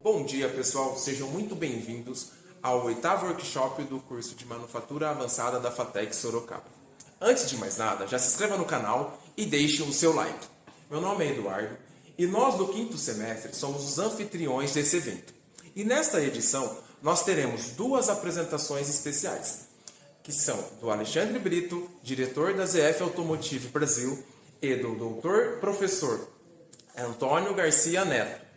Bom dia, pessoal. Sejam muito bem-vindos ao 8º workshop do curso de Manufatura Avançada da FATEC Sorocaba. Antes de mais nada, já se inscreva no canal e deixe o seu like. Meu nome é Eduardo e nós do 5º semestre somos os anfitriões desse evento. E nesta edição, nós teremos duas apresentações especiais, que são do Alexandre Brito, diretor da ZF Automotive Brasil, e do doutor professor Antônio Garcia Neto.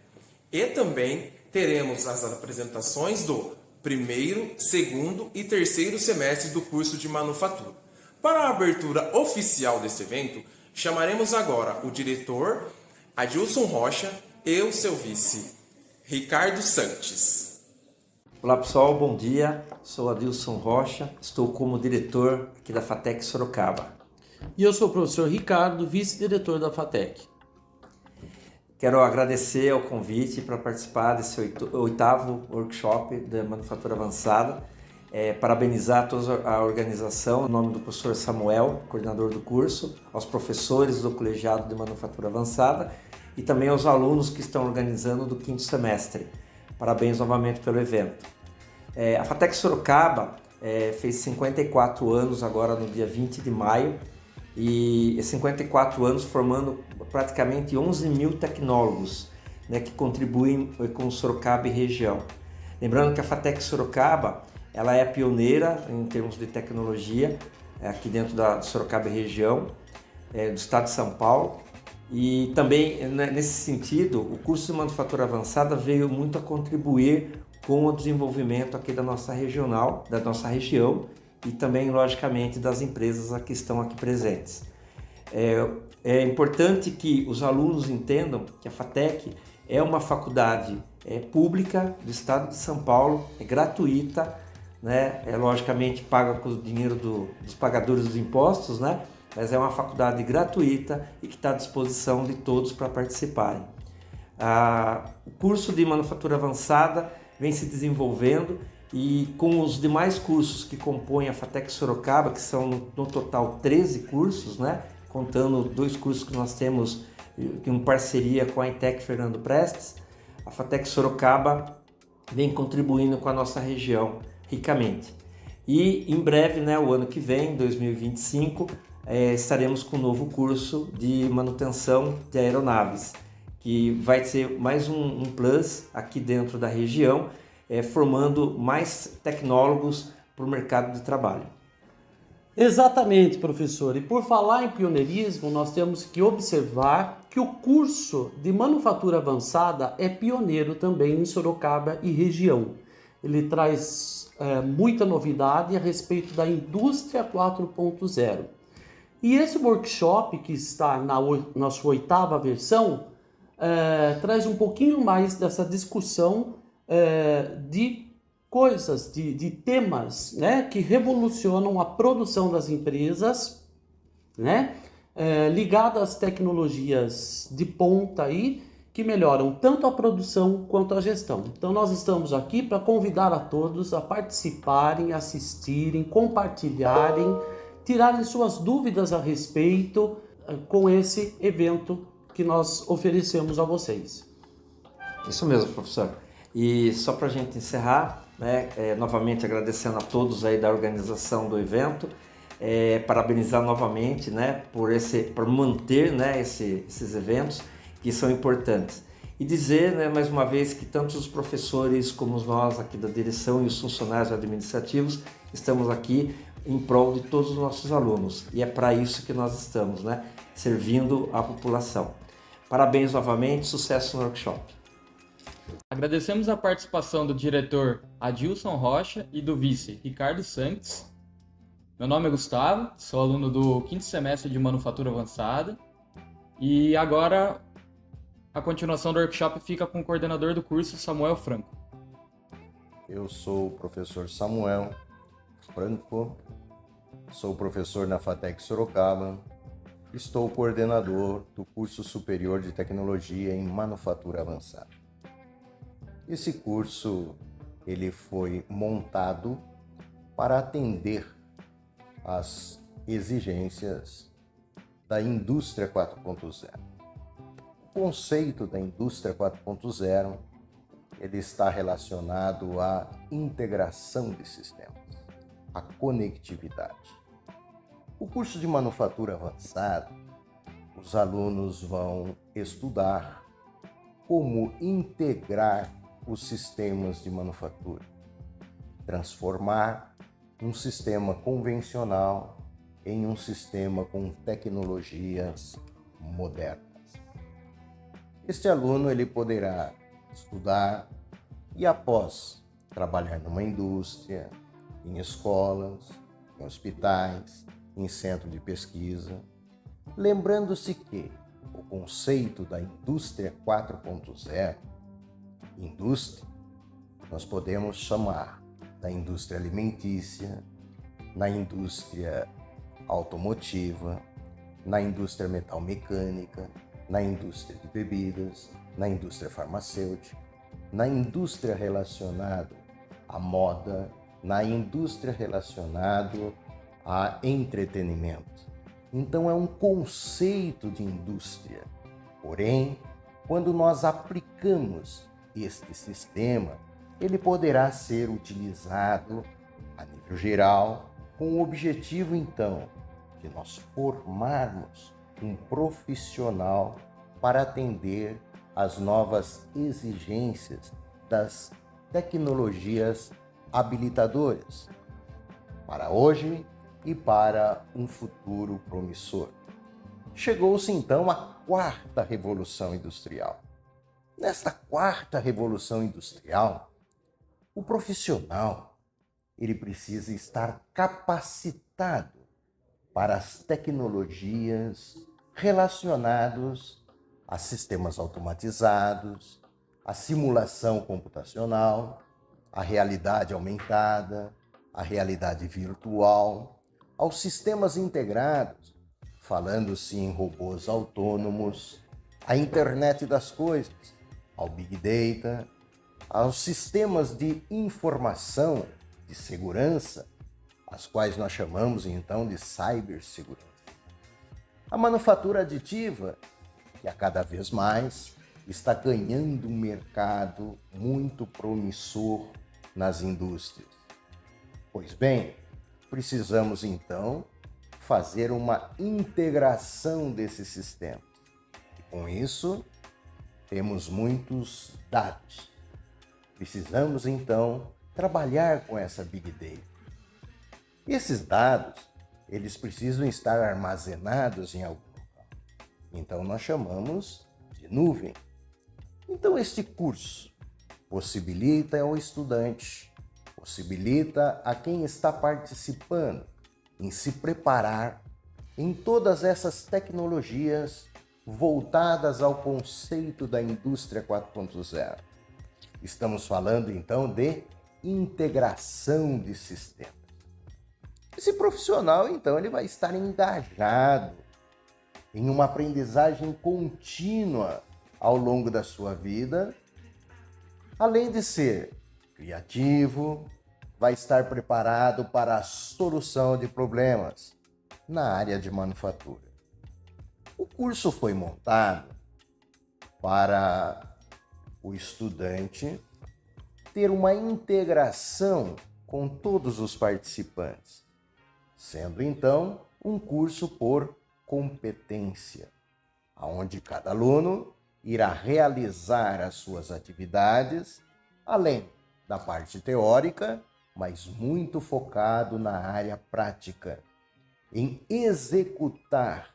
E também teremos as apresentações do primeiro, segundo e terceiro semestre do curso de manufatura. Para a abertura oficial deste evento, chamaremos agora o diretor Adilson Rocha e o seu vice, Ricardo Santos. Olá pessoal, bom dia. Sou Adilson Rocha, estou como diretor aqui da FATEC Sorocaba. E eu sou o professor Ricardo, vice-diretor da FATEC. Quero agradecer ao convite para participar desse 8º workshop da Manufatura Avançada. Parabenizar toda a organização, em nome do professor Samuel, coordenador do curso, aos professores do Colegiado de Manufatura Avançada e também aos alunos que estão organizando do 5º semestre. Parabéns novamente pelo evento. A FATEC Sorocaba fez 54 anos agora no dia 20 de maio e 54 anos formando praticamente 11 mil tecnólogos, que contribuem com Sorocaba e região. Lembrando que a FATEC Sorocaba ela é pioneira em termos de tecnologia aqui dentro da Sorocaba e região, do estado de São Paulo. E também, nesse sentido, o curso de Manufatura Avançada veio muito a contribuir com o desenvolvimento aqui da nossa regional, da nossa região e também, logicamente, das empresas que estão aqui presentes. É importante que os alunos entendam que a FATEC é uma faculdade pública do estado de São Paulo, é gratuita, logicamente paga com o dinheiro dos pagadores dos impostos, mas é uma faculdade gratuita e que está à disposição de todos para participarem. O curso de Manufatura Avançada vem se desenvolvendo e com os demais cursos que compõem a FATEC Sorocaba, que são no total 13 cursos, contando 2 cursos que nós temos em parceria com a ITEC Fernando Prestes, a FATEC Sorocaba vem contribuindo com a nossa região ricamente. E em breve, o ano que vem, 2025, estaremos com um novo curso de manutenção de aeronaves, que vai ser mais um plus aqui dentro da região, formando mais tecnólogos para o mercado de trabalho. Exatamente, professor. E por falar em pioneirismo, nós temos que observar que o curso de Manufatura Avançada é pioneiro também em Sorocaba e região. Ele traz muita novidade a respeito da indústria 4.0. E esse workshop, que está na sua 8ª versão, traz um pouquinho mais dessa discussão de coisas, de temas, que revolucionam a produção das empresas, ligadas às tecnologias de ponta aí, que melhoram tanto a produção quanto a gestão. Então nós estamos aqui para convidar a todos a participarem, assistirem, compartilharem, tirarem suas dúvidas a respeito com esse evento que nós oferecemos a vocês. Isso mesmo, professor. E só para a gente encerrar, novamente agradecendo a todos aí da organização do evento, parabenizar novamente por manter esses eventos que são importantes. E dizer mais uma vez que tanto os professores como nós aqui da direção e os funcionários administrativos estamos aqui em prol de todos os nossos alunos. E é para isso que nós estamos, servindo a população. Parabéns novamente, sucesso no workshop. Agradecemos a participação do diretor Adilson Rocha e do vice Ricardo Santos. Meu nome é Gustavo, sou aluno do 5º semestre de Manufatura Avançada e agora a continuação do workshop fica com o coordenador do curso, Samuel Franco. Eu sou o professor Samuel Franco, sou professor na FATEC Sorocaba, estou coordenador do curso superior de tecnologia em Manufatura Avançada. Esse curso ele foi montado para atender às exigências da indústria 4.0. O conceito da indústria 4.0 ele está relacionado à integração de sistemas, à conectividade. O curso de manufatura avançada, os alunos vão estudar como integrar os sistemas de manufatura, transformar um sistema convencional em um sistema com tecnologias modernas. Este aluno ele poderá estudar e, após trabalhar numa indústria, em escolas, em hospitais, em centro de pesquisa, lembrando-se que o conceito da indústria 4.0, indústria, nós podemos chamar da indústria alimentícia, na indústria automotiva, na indústria metalmecânica, na indústria de bebidas, na indústria farmacêutica, na indústria relacionada à moda, na indústria relacionada a entretenimento. Então é um conceito de indústria. Porém, quando nós aplicamos este sistema, ele poderá ser utilizado a nível geral, com o objetivo então de nós formarmos um profissional para atender às novas exigências das tecnologias habilitadoras para hoje e para um futuro promissor. Chegou-se então à quarta revolução industrial. Nesta quarta revolução industrial, o profissional ele precisa estar capacitado para as tecnologias relacionadas a sistemas automatizados, a simulação computacional, a realidade aumentada, a realidade virtual, aos sistemas integrados, falando-se em robôs autônomos, à internet das coisas, ao Big Data, aos sistemas de informação, de segurança, as quais nós chamamos então de cibersegurança. A manufatura aditiva, que a cada vez mais está ganhando um mercado muito promissor nas indústrias. Pois bem, precisamos então fazer uma integração desses sistemas. E com isso, temos muitos dados. Precisamos então trabalhar com essa Big Data. Esses dados, eles precisam estar armazenados em algum local. Então nós chamamos de nuvem. Então este curso possibilita ao estudante, possibilita a quem está participando em se preparar em todas essas tecnologias voltadas ao conceito da indústria 4.0. Estamos falando então de integração de sistemas. Esse profissional, então, ele vai estar engajado em uma aprendizagem contínua ao longo da sua vida, além de ser criativo, vai estar preparado para a solução de problemas na área de manufatura. O curso foi montado para o estudante ter uma integração com todos os participantes, sendo então um curso por competência, onde cada aluno irá realizar as suas atividades, além da parte teórica, mas muito focado na área prática, em executar,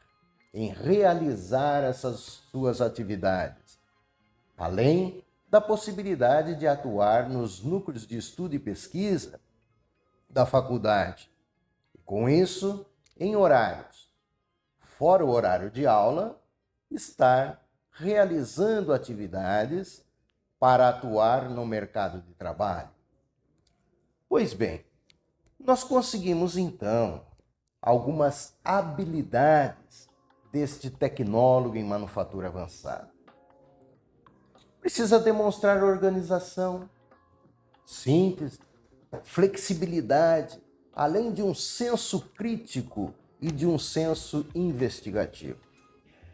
em realizar essas suas atividades, além da possibilidade de atuar nos núcleos de estudo e pesquisa da faculdade. E com isso, em horários, fora o horário de aula, estar realizando atividades para atuar no mercado de trabalho. Pois bem, nós conseguimos então algumas habilidades deste tecnólogo em manufatura avançada. Precisa demonstrar organização, síntese, flexibilidade, além de um senso crítico e de um senso investigativo.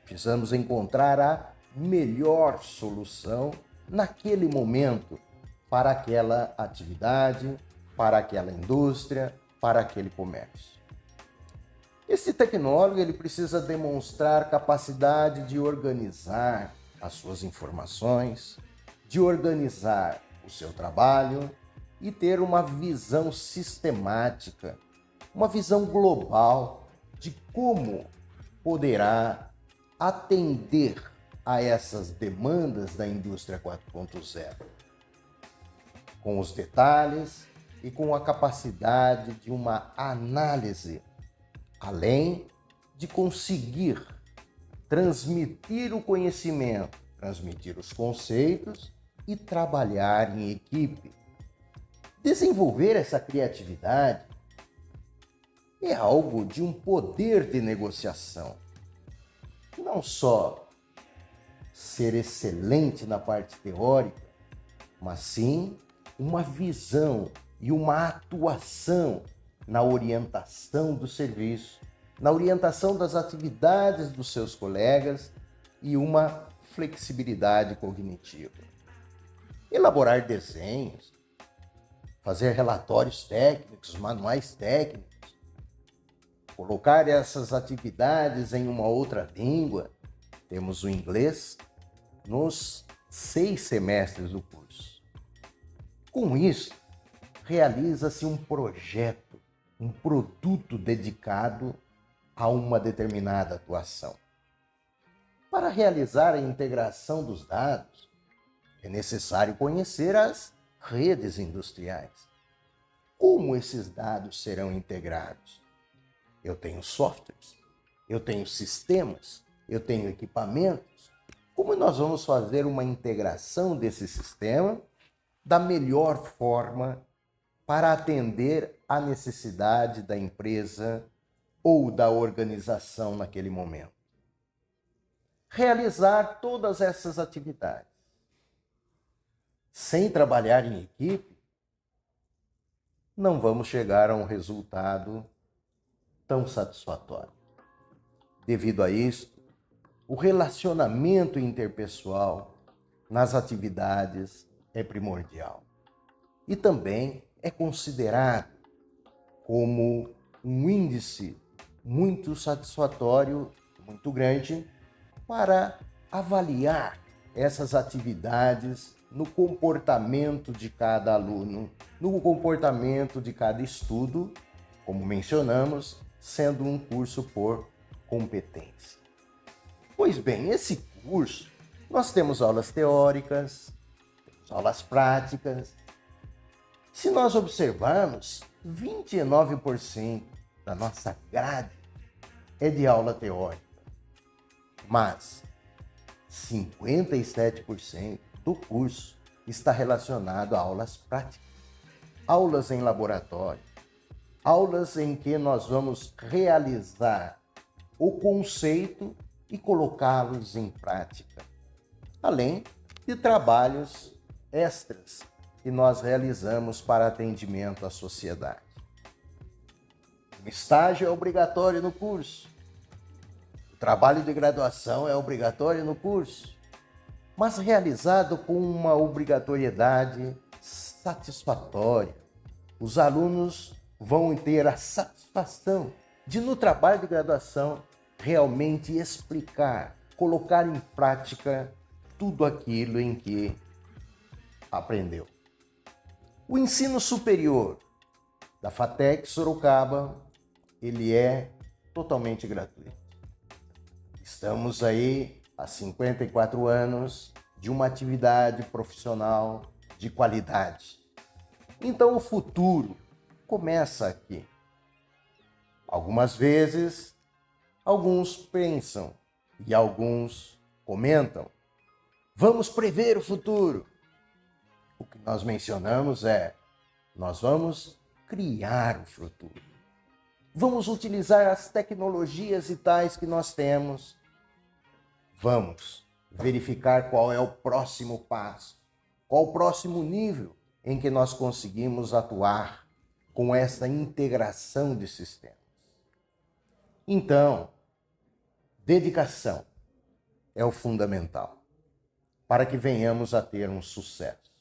Precisamos encontrar a melhor solução naquele momento para aquela atividade, para aquela indústria, para aquele comércio. Esse tecnólogo ele precisa demonstrar capacidade de organizar as suas informações, de organizar o seu trabalho e ter uma visão sistemática, uma visão global de como poderá atender a essas demandas da indústria 4.0, com os detalhes e com a capacidade de uma análise, além de conseguir transmitir o conhecimento, transmitir os conceitos e trabalhar em equipe. Desenvolver essa criatividade é algo de um poder de negociação. Não só ser excelente na parte teórica, mas sim uma visão e uma atuação na orientação do serviço, na orientação das atividades dos seus colegas e uma flexibilidade cognitiva. Elaborar desenhos, fazer relatórios técnicos, manuais técnicos, colocar essas atividades em uma outra língua. Temos o inglês nos 6 semestres do curso. Com isso, realiza-se um projeto, um produto dedicado a uma determinada atuação. Para realizar a integração dos dados, é necessário conhecer as redes industriais. Como esses dados serão integrados? Eu tenho softwares, eu tenho sistemas, eu tenho equipamentos. Como nós vamos fazer uma integração desse sistema da melhor forma para atender à necessidade da empresa ou da organização naquele momento? Realizar todas essas atividades sem trabalhar em equipe, não vamos chegar a um resultado tão satisfatório. Devido a isto, o relacionamento interpessoal nas atividades é primordial e também é considerado como um índice muito satisfatório, muito grande, para avaliar essas atividades no comportamento de cada aluno, no comportamento de cada estudo, como mencionamos, sendo um curso por competência. Pois bem, esse curso, nós temos aulas teóricas, temos aulas práticas. Se nós observarmos, 29% da nossa grade é de aula teórica, mas 57% do curso está relacionado a aulas práticas, aulas em laboratório, aulas em que nós vamos realizar o conceito e colocá-los em prática, além de trabalhos extras que nós realizamos para atendimento à sociedade. O estágio é obrigatório no curso, o trabalho de graduação é obrigatório no curso, mas realizado com uma obrigatoriedade satisfatória. Os alunos vão ter a satisfação de, no trabalho de graduação, realmente explicar, colocar em prática tudo aquilo em que aprendeu. O ensino superior da FATEC Sorocaba, ele é totalmente gratuito. Estamos aí há 54 anos de uma atividade profissional de qualidade. Então o futuro começa aqui. Algumas vezes, alguns pensam e alguns comentam: vamos prever o futuro. O que nós mencionamos é: nós vamos criar o futuro. Vamos utilizar as tecnologias e tais que nós temos. Vamos verificar qual é o próximo passo, qual o próximo nível em que nós conseguimos atuar com essa integração de sistemas. Então, dedicação é o fundamental. para que venhamos a ter um sucesso.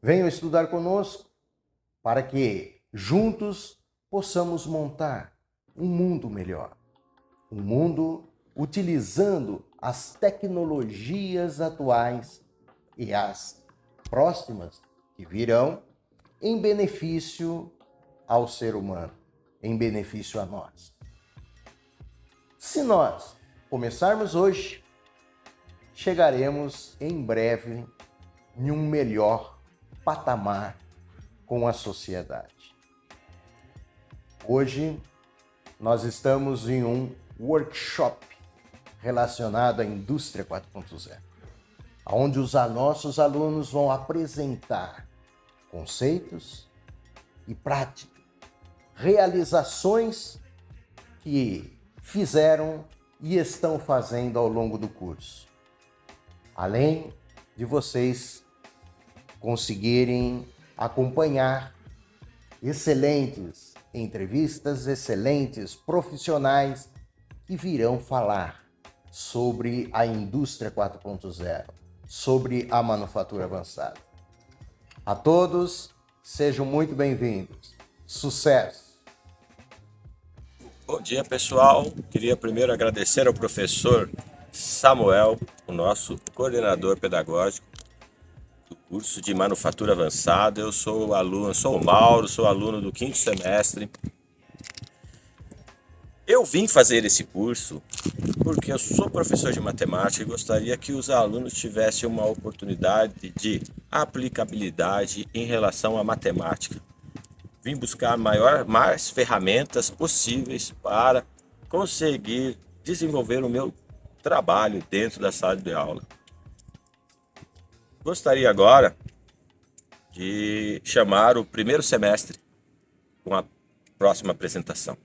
Venham estudar conosco para que juntos possamos montar um mundo melhor. Um mundo utilizando as tecnologias atuais e as próximas que virão em benefício ao ser humano, em benefício a nós. Se nós começarmos hoje, chegaremos em breve em um melhor patamar com a sociedade. Hoje, nós estamos em um workshop relacionado à indústria 4.0, onde os nossos alunos vão apresentar conceitos e práticas, realizações que fizeram e estão fazendo ao longo do curso. Além de vocês conseguirem acompanhar excelentes entrevistas, excelentes profissionais que virão falar sobre a indústria 4.0, sobre a manufatura avançada. A todos, sejam muito bem-vindos. Sucesso! Bom dia, pessoal. Queria primeiro agradecer ao professor Samuel, o nosso coordenador pedagógico do curso de Manufatura Avançada. Eu sou o Mauro, sou aluno do 5º semestre. Eu vim fazer esse curso porque eu sou professor de matemática e gostaria que os alunos tivessem uma oportunidade de aplicabilidade em relação à matemática. Vim buscar mais ferramentas possíveis para conseguir desenvolver o meu trabalho dentro da sala de aula. Gostaria agora de chamar o 1º semestre com a próxima apresentação.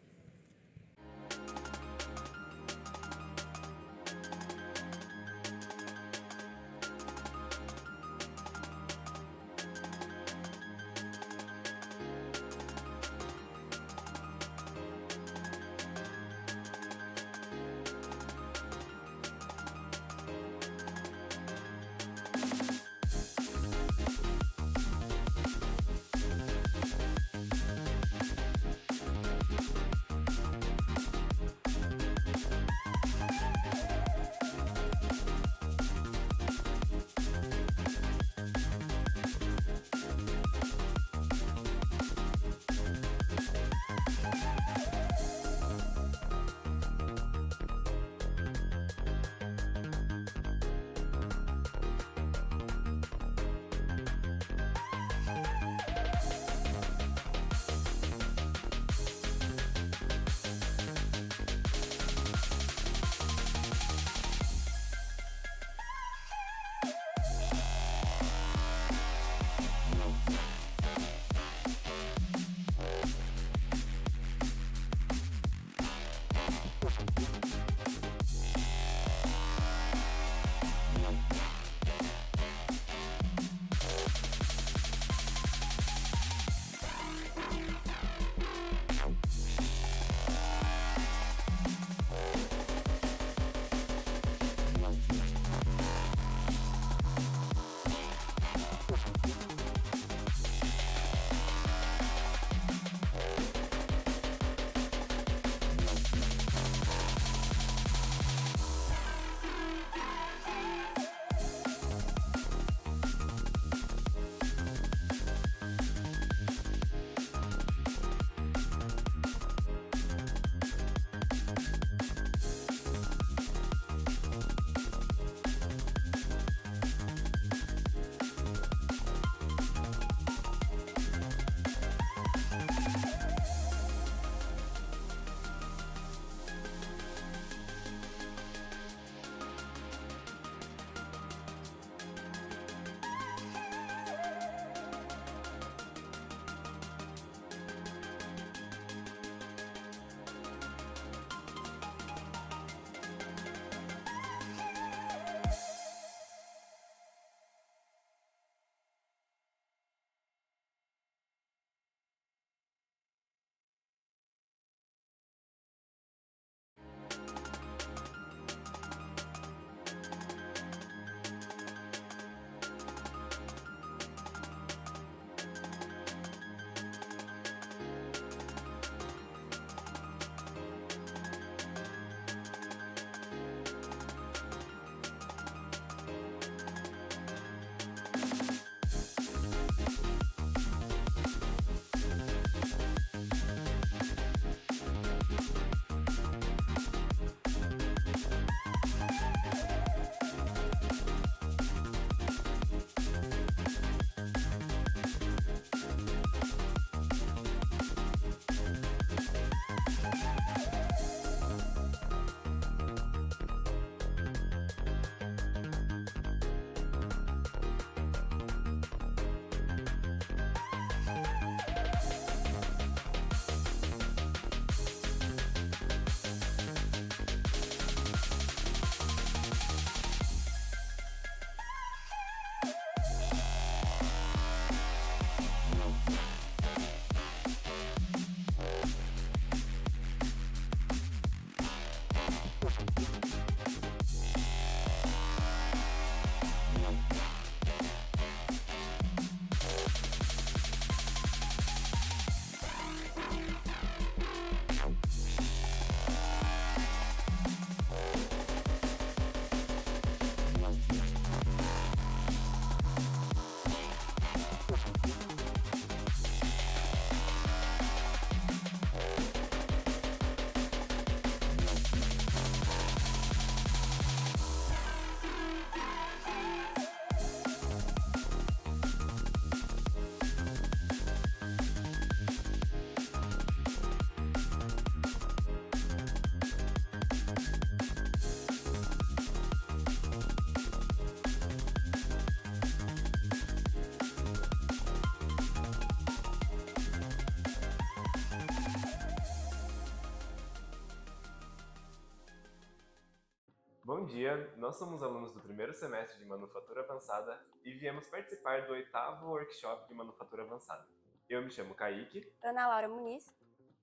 dia, nós somos alunos do primeiro semestre de Manufatura Avançada e viemos participar do 8º workshop de Manufatura Avançada. Eu me chamo Kaique. Ana Laura Muniz.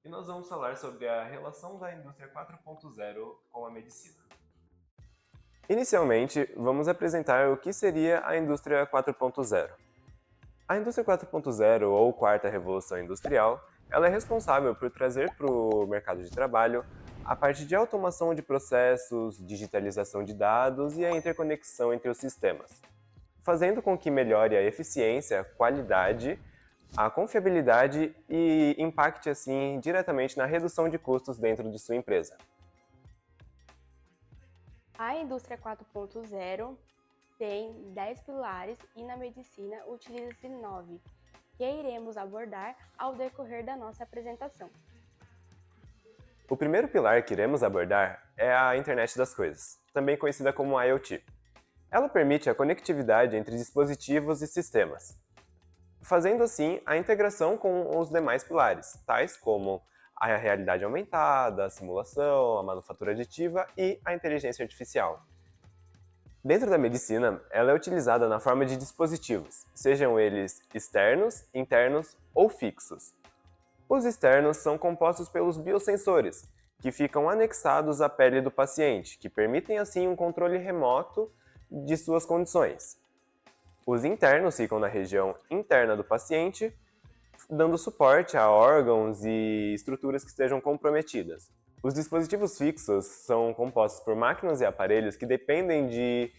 E nós vamos falar sobre a relação da indústria 4.0 com a medicina. Inicialmente, vamos apresentar o que seria a indústria 4.0. A indústria 4.0, ou quarta revolução industrial, ela é responsável por trazer para o mercado de trabalho a parte de automação de processos, digitalização de dados e a interconexão entre os sistemas, fazendo com que melhore a eficiência, qualidade, a confiabilidade e impacte assim diretamente na redução de custos dentro de sua empresa. A indústria 4.0 tem 10 pilares e na medicina utiliza-se 9, que iremos abordar ao decorrer da nossa apresentação. O primeiro pilar que iremos abordar é a Internet das Coisas, também conhecida como IoT. Ela permite a conectividade entre dispositivos e sistemas, fazendo assim a integração com os demais pilares, tais como a realidade aumentada, a simulação, a manufatura aditiva e a inteligência artificial. Dentro da medicina, ela é utilizada na forma de dispositivos, sejam eles externos, internos ou fixos. Os externos são compostos pelos biosensores, que ficam anexados à pele do paciente, que permitem assim um controle remoto de suas condições. Os internos ficam na região interna do paciente, dando suporte a órgãos e estruturas que estejam comprometidas. Os dispositivos fixos são compostos por máquinas e aparelhos que dependem de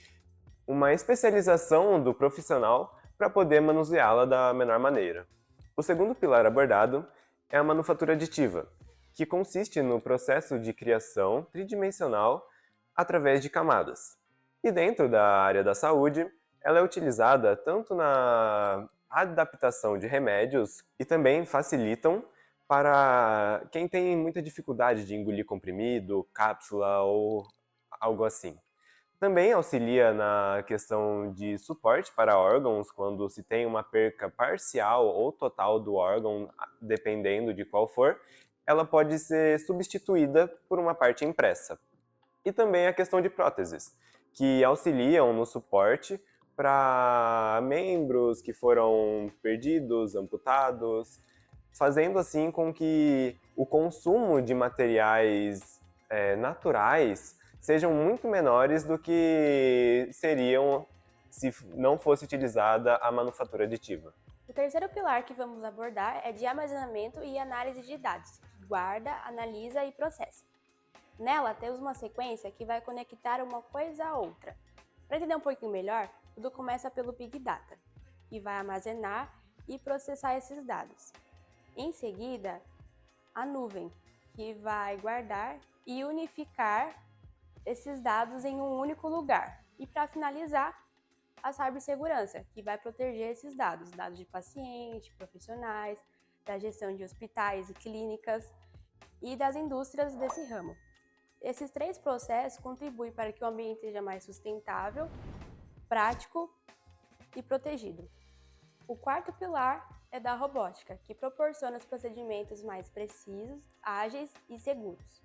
uma especialização do profissional para poder manuseá-la da menor maneira. O segundo pilar abordado é a manufatura aditiva, que consiste no processo de criação tridimensional através de camadas. E dentro da área da saúde, ela é utilizada tanto na adaptação de remédios e também facilitam para quem tem muita dificuldade de engolir comprimido, cápsula ou algo assim. Também auxilia na questão de suporte para órgãos quando se tem uma perca parcial ou total do órgão, dependendo de qual for, ela pode ser substituída por uma parte impressa. E também a questão de próteses, que auxiliam no suporte para membros que foram perdidos, amputados, fazendo assim com que o consumo de materiais naturais sejam muito menores do que seriam se não fosse utilizada a manufatura aditiva. O terceiro pilar que vamos abordar é de armazenamento e análise de dados, guarda, analisa e processa. Nela temos uma sequência que vai conectar uma coisa a outra. Para entender um pouquinho melhor, tudo começa pelo Big Data, que vai armazenar e processar esses dados. Em seguida, a nuvem, que vai guardar e unificar esses dados em um único lugar. E para finalizar, a cibersegurança, que vai proteger esses dados, dados de paciente, profissionais, da gestão de hospitais e clínicas e das indústrias desse ramo. Esses três processos contribuem para que o ambiente seja mais sustentável, prático e protegido. O quarto pilar é da robótica, que proporciona os procedimentos mais precisos, ágeis e seguros.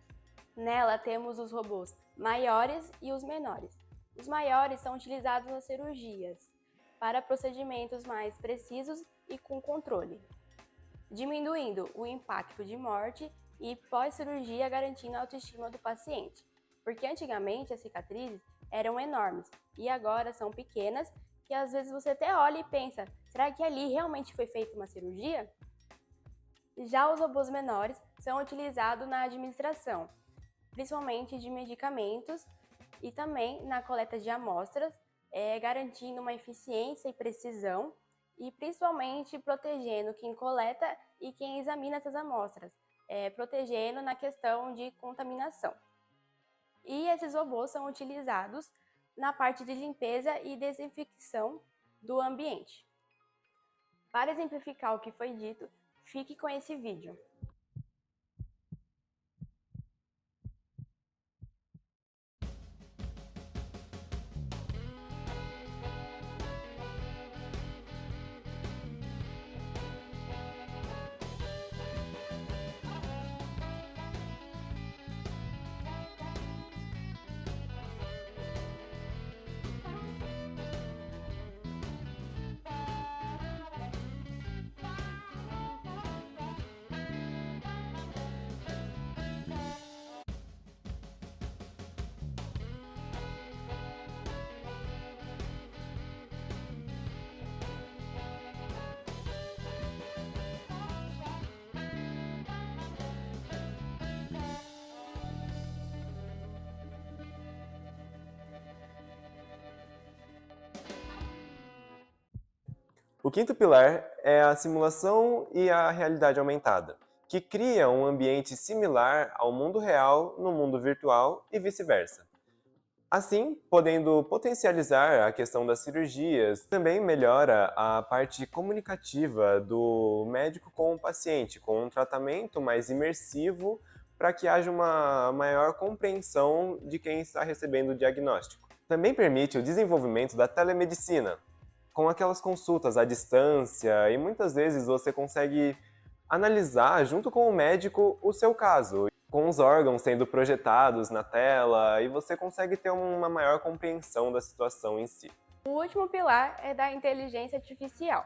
Nela temos os robôs maiores e os menores. Os maiores são utilizados nas cirurgias, para procedimentos mais precisos e com controle, diminuindo o impacto de morte e pós-cirurgia, garantindo a autoestima do paciente. Porque antigamente as cicatrizes eram enormes e agora são pequenas, que às vezes você até olha e pensa, será que ali realmente foi feita uma cirurgia? Já os robôs menores são utilizados na administração, principalmente de medicamentos e também na coleta de amostras, garantindo uma eficiência e precisão e principalmente protegendo quem coleta e quem examina essas amostras, protegendo na questão de contaminação. E esses robôs são utilizados na parte de limpeza e desinfecção do ambiente. Para exemplificar o que foi dito, fique com esse vídeo. O quinto pilar é a simulação e a realidade aumentada, que cria um ambiente similar ao mundo real no mundo virtual e vice-versa. Assim, podendo potencializar a questão das cirurgias, também melhora a parte comunicativa do médico com o paciente, com um tratamento mais imersivo para que haja uma maior compreensão de quem está recebendo o diagnóstico. Também permite o desenvolvimento da telemedicina, com aquelas consultas à distância, e muitas vezes você consegue analisar junto com o médico o seu caso, com os órgãos sendo projetados na tela, e você consegue ter uma maior compreensão da situação em si. O último pilar é da inteligência artificial.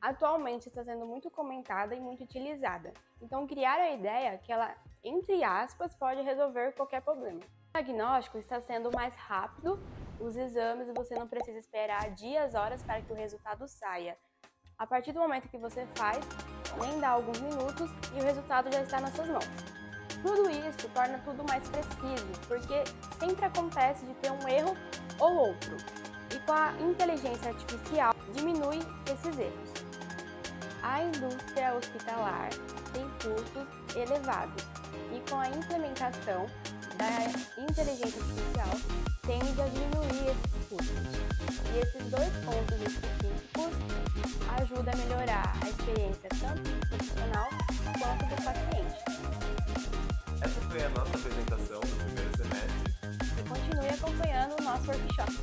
Atualmente está sendo muito comentada e muito utilizada. Então criaram a ideia que ela, entre aspas, pode resolver qualquer problema. O diagnóstico está sendo mais rápido, os exames você não precisa esperar dias, horas para que o resultado saia. A partir do momento que você faz, nem dá alguns minutos e o resultado já está nas suas mãos. Tudo isso torna tudo mais preciso, porque sempre acontece de ter um erro ou outro. E com a inteligência artificial, diminui esses erros. A indústria hospitalar tem custos elevados e com a implementação da inteligência artificial tende a diminuir esses custos. E esses dois pontos específicos ajudam a melhorar a experiência tanto do profissional quanto do paciente. Essa foi a nossa apresentação do primeiro semestre. E continue acompanhando o nosso workshop.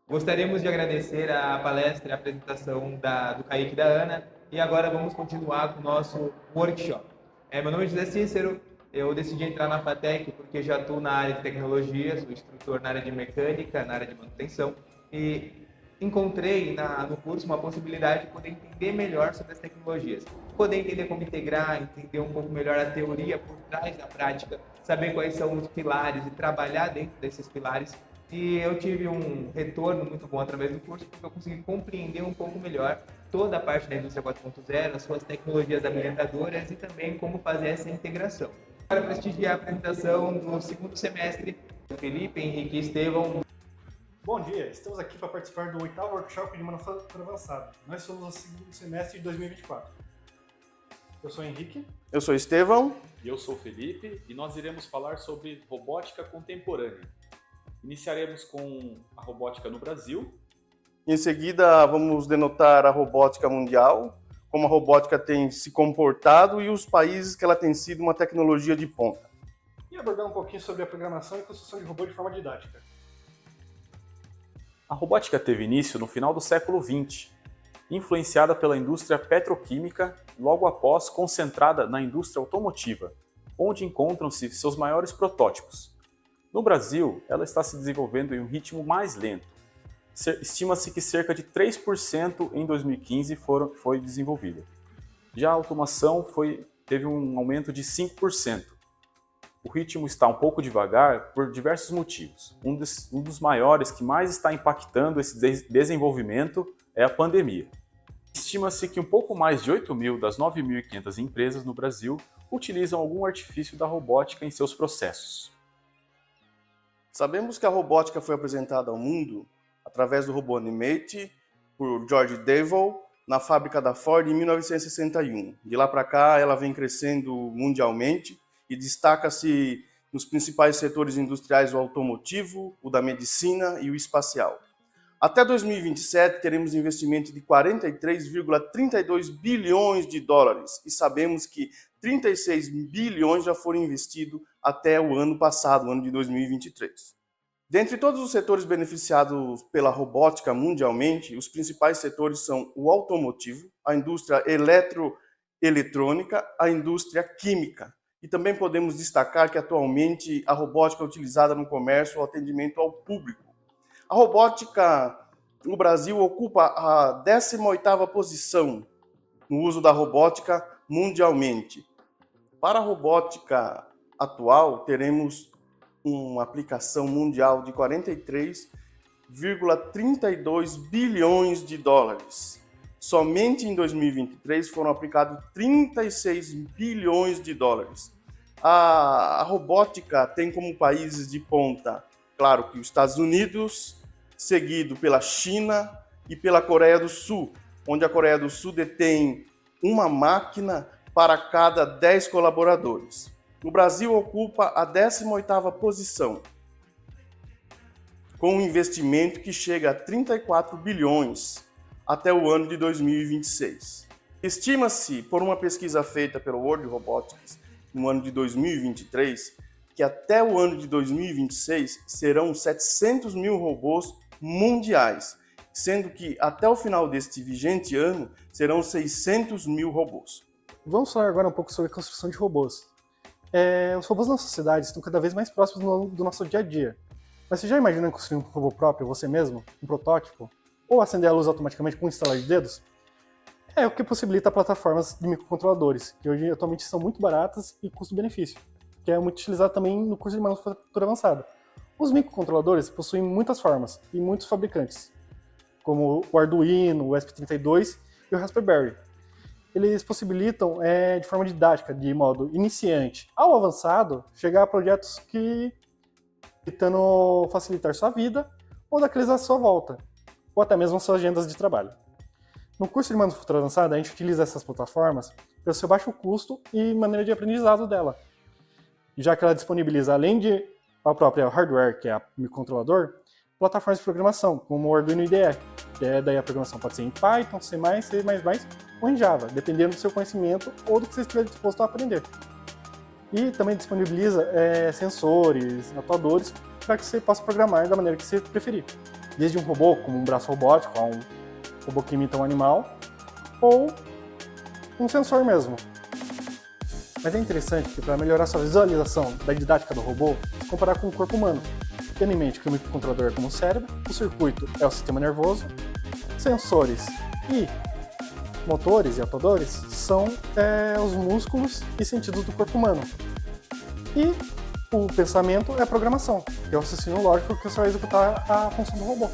Gostaríamos de agradecer a palestra e a apresentação do Kaique e da Ana, e agora vamos continuar com o nosso workshop. Meu nome é José Cícero, eu decidi entrar na FATEC porque já estou na área de tecnologia, sou instrutor na área de mecânica, na área de manutenção, e encontrei no curso uma possibilidade de poder entender melhor sobre as tecnologias, poder entender como integrar, entender um pouco melhor a teoria por trás da prática, saber quais são os pilares e trabalhar dentro desses pilares. E eu tive um retorno muito bom através do curso, porque eu consegui compreender um pouco melhor toda a parte da indústria 4.0, as suas tecnologias habilitadoras e também como fazer essa integração. Para prestigiar a apresentação do segundo semestre, Felipe, Henrique e Estevão. Bom dia, estamos aqui para participar do 8º Workshop de Manufatura Avançada. Nós somos o segundo semestre de 2024. Eu sou o Henrique. Eu sou o Estevão. E eu sou o Felipe, e nós iremos falar sobre robótica contemporânea. Iniciaremos com a robótica no Brasil. Em seguida, vamos denotar a robótica mundial, como a robótica tem se comportado e os países que ela tem sido uma tecnologia de ponta. E abordar um pouquinho sobre a programação e construção de robô de forma didática. A robótica teve início no final do século XX, influenciada pela indústria petroquímica, logo após concentrada na indústria automotiva, onde encontram-se seus maiores protótipos. No Brasil, ela está se desenvolvendo em um ritmo mais lento. Estima-se que cerca de 3% em 2015 foi desenvolvida. Já a automação teve um aumento de 5%. O ritmo está um pouco devagar por diversos motivos. Um dos maiores que mais está impactando esse desenvolvimento é a pandemia. Estima-se que um pouco mais de 8.000 das 9.500 empresas no Brasil utilizam algum artifício da robótica em seus processos. Sabemos que a robótica foi apresentada ao mundo através do robô Animate, por George Devol, na fábrica da Ford em 1961. De lá para cá, ela vem crescendo mundialmente e destaca-se nos principais setores industriais, o automotivo, o da medicina e o espacial. Até 2027, teremos investimento de 43,32 bilhões de dólares e sabemos que 36 bilhões já foram investidos até o ano passado, o ano de 2023. Dentre todos os setores beneficiados pela robótica mundialmente, os principais setores são o automotivo, a indústria eletroeletrônica, a indústria química. E também podemos destacar que atualmente a robótica é utilizada no comércio e atendimento ao público. A robótica no Brasil ocupa a 18ª posição no uso da robótica mundialmente. Para a robótica atual, teremos uma aplicação mundial de 43,32 bilhões de dólares. Somente em 2023 foram aplicados 36 bilhões de dólares. A robótica tem como países de ponta, claro que os Estados Unidos, seguido pela China e pela Coreia do Sul, onde a Coreia do Sul detém uma máquina para cada 10 colaboradores. O Brasil ocupa a 18ª posição, com um investimento que chega a 34 bilhões até o ano de 2026. Estima-se, por uma pesquisa feita pelo World Robotics no ano de 2023, que até o ano de 2026 serão 700 mil robôs mundiais, sendo que até o final deste vigente ano serão 600 mil robôs. Vamos falar agora um pouco sobre a construção de robôs. Os robôs na sociedade estão cada vez mais próximos do nosso dia a dia. Mas você já imaginou construir um robô próprio, você mesmo, um protótipo? Ou acender a luz automaticamente com um instalar de dedos? É o que possibilita plataformas de microcontroladores, que hoje atualmente são muito baratas e custo-benefício, que é muito utilizado também no curso de manufatura avançada. Os microcontroladores possuem muitas formas e muitos fabricantes, como o Arduino, o ESP32 e o Raspberry. Eles possibilitam, de forma didática, de modo iniciante ao avançado, chegar a projetos que tentando facilitar sua vida ou daqueles à sua volta, ou até mesmo suas agendas de trabalho. No curso de manufatura avançada, a gente utiliza essas plataformas pelo seu baixo custo e maneira de aprendizado dela, já que ela disponibiliza, além de a própria hardware, que é o microcontrolador, plataformas de programação, como o Arduino IDE, que daí a programação pode ser em Python, C++, C++ ou em Java, dependendo do seu conhecimento ou do que você estiver disposto a aprender. E também disponibiliza sensores, atuadores, para que você possa programar da maneira que você preferir. desde um robô, como um braço robótico, a um robô que imita um animal, ou um sensor mesmo. Mas é interessante que, para melhorar sua visualização da didática do robô, se comparar com o corpo humano. Tendo em mente que o microcontrolador é como o cérebro, o circuito é o sistema nervoso, sensores e motores e autodores são os músculos e sentidos do corpo humano. E o pensamento é a programação, que é o raciocínio lógico que você vai executar a função do robô.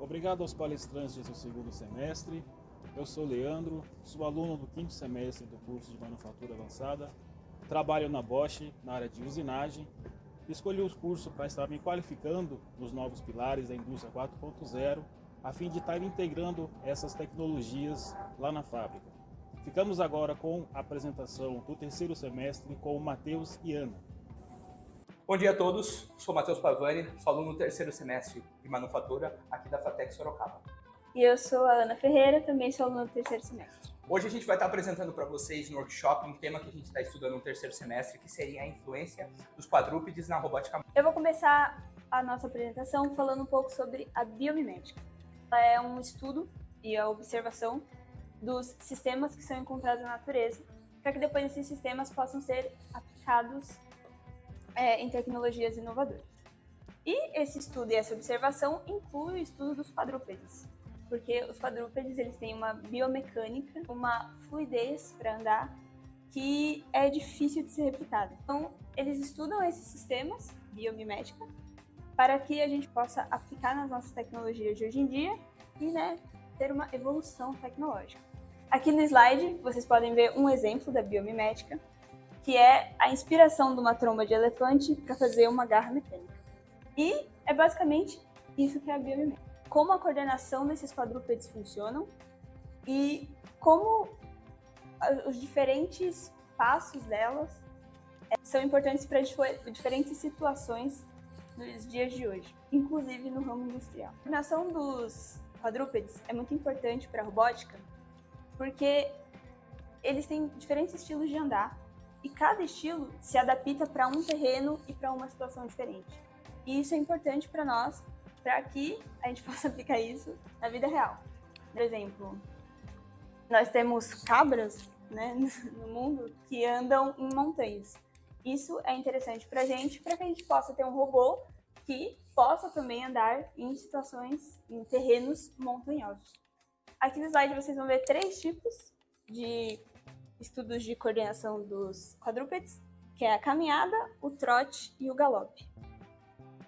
Obrigado aos palestrantes desse segundo semestre. Eu sou Leandro, sou aluno do 5º semestre do curso de Manufatura Avançada. Trabalho na Bosch, na área de usinagem. Escolhi o curso para estar me qualificando nos novos pilares da indústria 4.0, a fim de estar integrando essas tecnologias lá na fábrica. Ficamos agora com a apresentação do terceiro semestre com o Matheus e Ana. Bom dia a todos, sou Matheus Pavani, sou aluno do terceiro semestre de Manufatura aqui da FATEC Sorocaba. E eu sou a Ana Ferreira, também sou aluna do terceiro semestre. Hoje a gente vai estar apresentando para vocês no workshop um tema que a gente está estudando no terceiro semestre, que seria a influência dos quadrúpedes na robótica. Eu vou começar a nossa apresentação falando um pouco sobre a biomimética. Ela é um estudo e a observação dos sistemas que são encontrados na natureza, para que depois esses sistemas possam ser aplicados em tecnologias inovadoras. E esse estudo e essa observação inclui o estudo dos quadrúpedes, porque os quadrúpedes eles têm uma biomecânica, uma fluidez para andar que é difícil de ser replicada. Então, eles estudam esses sistemas, biomimética, para que a gente possa aplicar nas nossas tecnologias de hoje em dia e, ter uma evolução tecnológica. Aqui no slide, vocês podem ver um exemplo da biomimética, que é a inspiração de uma tromba de elefante para fazer uma garra mecânica. E é basicamente isso que é a biomimética. Como a coordenação desses quadrúpedes funcionam e como os diferentes passos delas são importantes para diferentes situações nos dias de hoje, inclusive no ramo industrial. A coordenação dos quadrúpedes é muito importante para a robótica porque eles têm diferentes estilos de andar e cada estilo se adapta para um terreno e para uma situação diferente. E isso é importante para nós, para que a gente possa aplicar isso na vida real. Por exemplo, nós temos cabras, no mundo que andam em montanhas. Isso é interessante para a gente que a gente possa ter um robô que possa também andar em situações, em terrenos montanhosos. Aqui no slide vocês vão ver 3 tipos de estudos de coordenação dos quadrúpedes, que é a caminhada, o trote e o galope.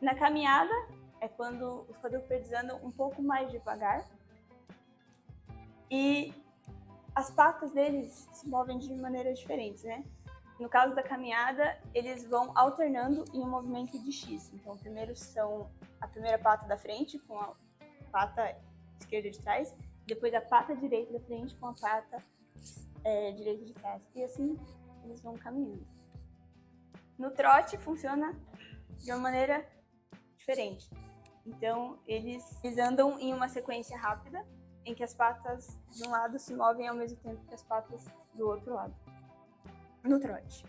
Na caminhada é quando os quadrúpedes andam um pouco mais devagar e as patas deles se movem de maneiras diferentes, No caso da caminhada, eles vão alternando em um movimento de X. Então, primeiro são a primeira pata da frente com a pata esquerda de trás, depois a pata direita da frente com a pata direita de trás. E assim, eles vão caminhando. No trote, funciona de uma maneira diferente. Então, eles andam em uma sequência rápida, em que as patas de um lado se movem ao mesmo tempo que as patas do outro lado. No trote.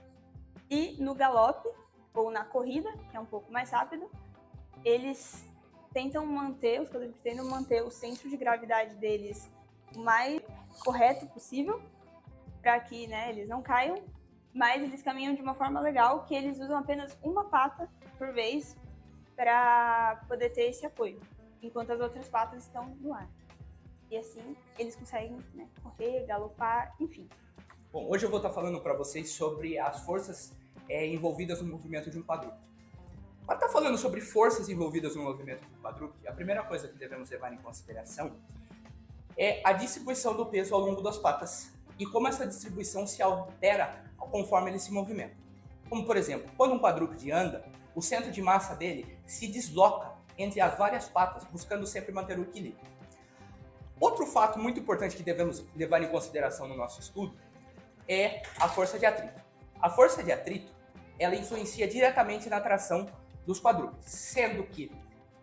E no galope, ou na corrida, que é um pouco mais rápido, eles tentam manter o centro de gravidade deles o mais correto possível, para que eles não caiam, mas eles caminham de uma forma legal, que eles usam apenas uma pata por vez para poder ter esse apoio, enquanto as outras patas estão no ar. E assim, eles conseguem correr, galopar, enfim. Bom, hoje eu vou estar falando para vocês sobre as forças envolvidas no movimento de um quadrúpede. Para estar falando sobre forças envolvidas no movimento de um quadrúpede, a primeira coisa que devemos levar em consideração é a distribuição do peso ao longo das patas e como essa distribuição se altera conforme ele se movimenta. Como, por exemplo, quando um quadrúpede anda, o centro de massa dele se desloca entre as várias patas, buscando sempre manter o equilíbrio. Outro fato muito importante que devemos levar em consideração no nosso estudo é a força de atrito. A força de atrito, ela influencia diretamente na tração dos quadrúpedes, sendo que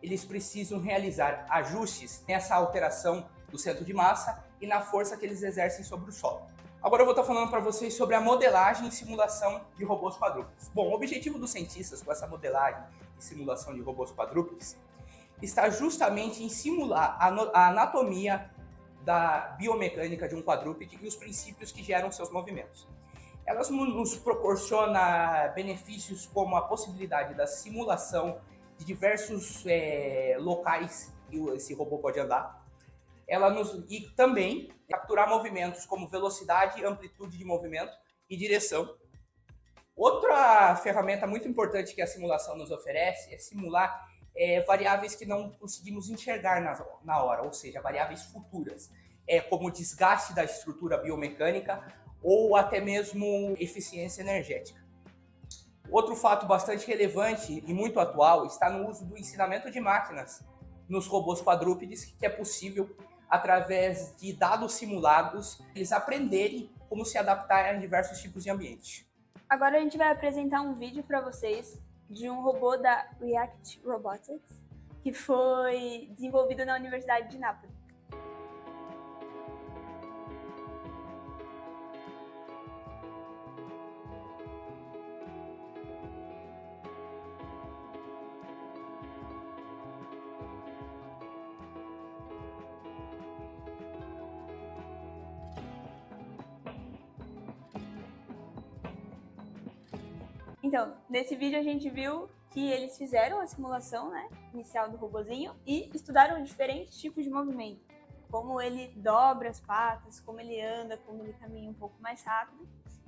eles precisam realizar ajustes nessa alteração do centro de massa e na força que eles exercem sobre o solo. Agora eu vou estar falando para vocês sobre a modelagem e simulação de robôs quadrúpedes. Bom, o objetivo dos cientistas com essa modelagem e simulação de robôs quadrúpedes está justamente em simular a anatomia da biomecânica de um quadrúpede e os princípios que geram seus movimentos. Elas nos proporcionam benefícios como a possibilidade da simulação de diversos locais que esse robô pode andar. E também capturar movimentos como velocidade, amplitude de movimento e direção. Outra ferramenta muito importante que a simulação nos oferece é simular variáveis que não conseguimos enxergar na hora, ou seja, variáveis futuras, como o desgaste da estrutura biomecânica ou até mesmo eficiência energética. Outro fato bastante relevante e muito atual está no uso do ensinamento de máquinas nos robôs quadrúpedes, que é possível, através de dados simulados, eles aprenderem como se adaptar a diversos tipos de ambiente. Agora a gente vai apresentar um vídeo para vocês de um robô da React Robotics, que foi desenvolvido na Universidade de Nápoles. Então, nesse vídeo a gente viu que eles fizeram a simulação, né, inicial do robozinho e estudaram diferentes tipos de movimento, como ele dobra as patas, como ele anda, como ele caminha um pouco mais rápido,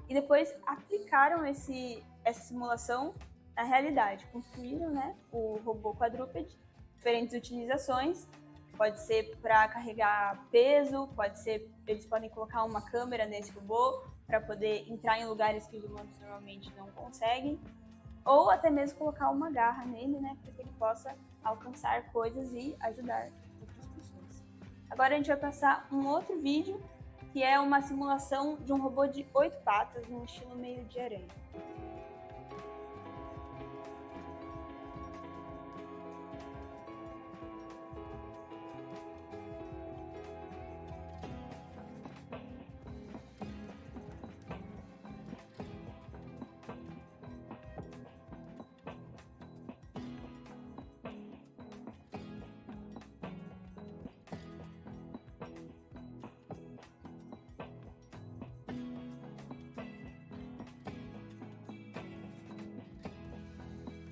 e depois aplicaram essa simulação na realidade. Construíram, né, o robô quadrúpede, diferentes utilizações, pode ser para carregar peso, eles podem colocar uma câmera nesse robô para poder entrar em lugares que os humanos normalmente não conseguem, ou até mesmo colocar uma garra nele, né, para que ele possa alcançar coisas e ajudar outras pessoas. Agora a gente vai passar um outro vídeo, que é uma simulação de um robô de 8 patas, num estilo meio de aranha.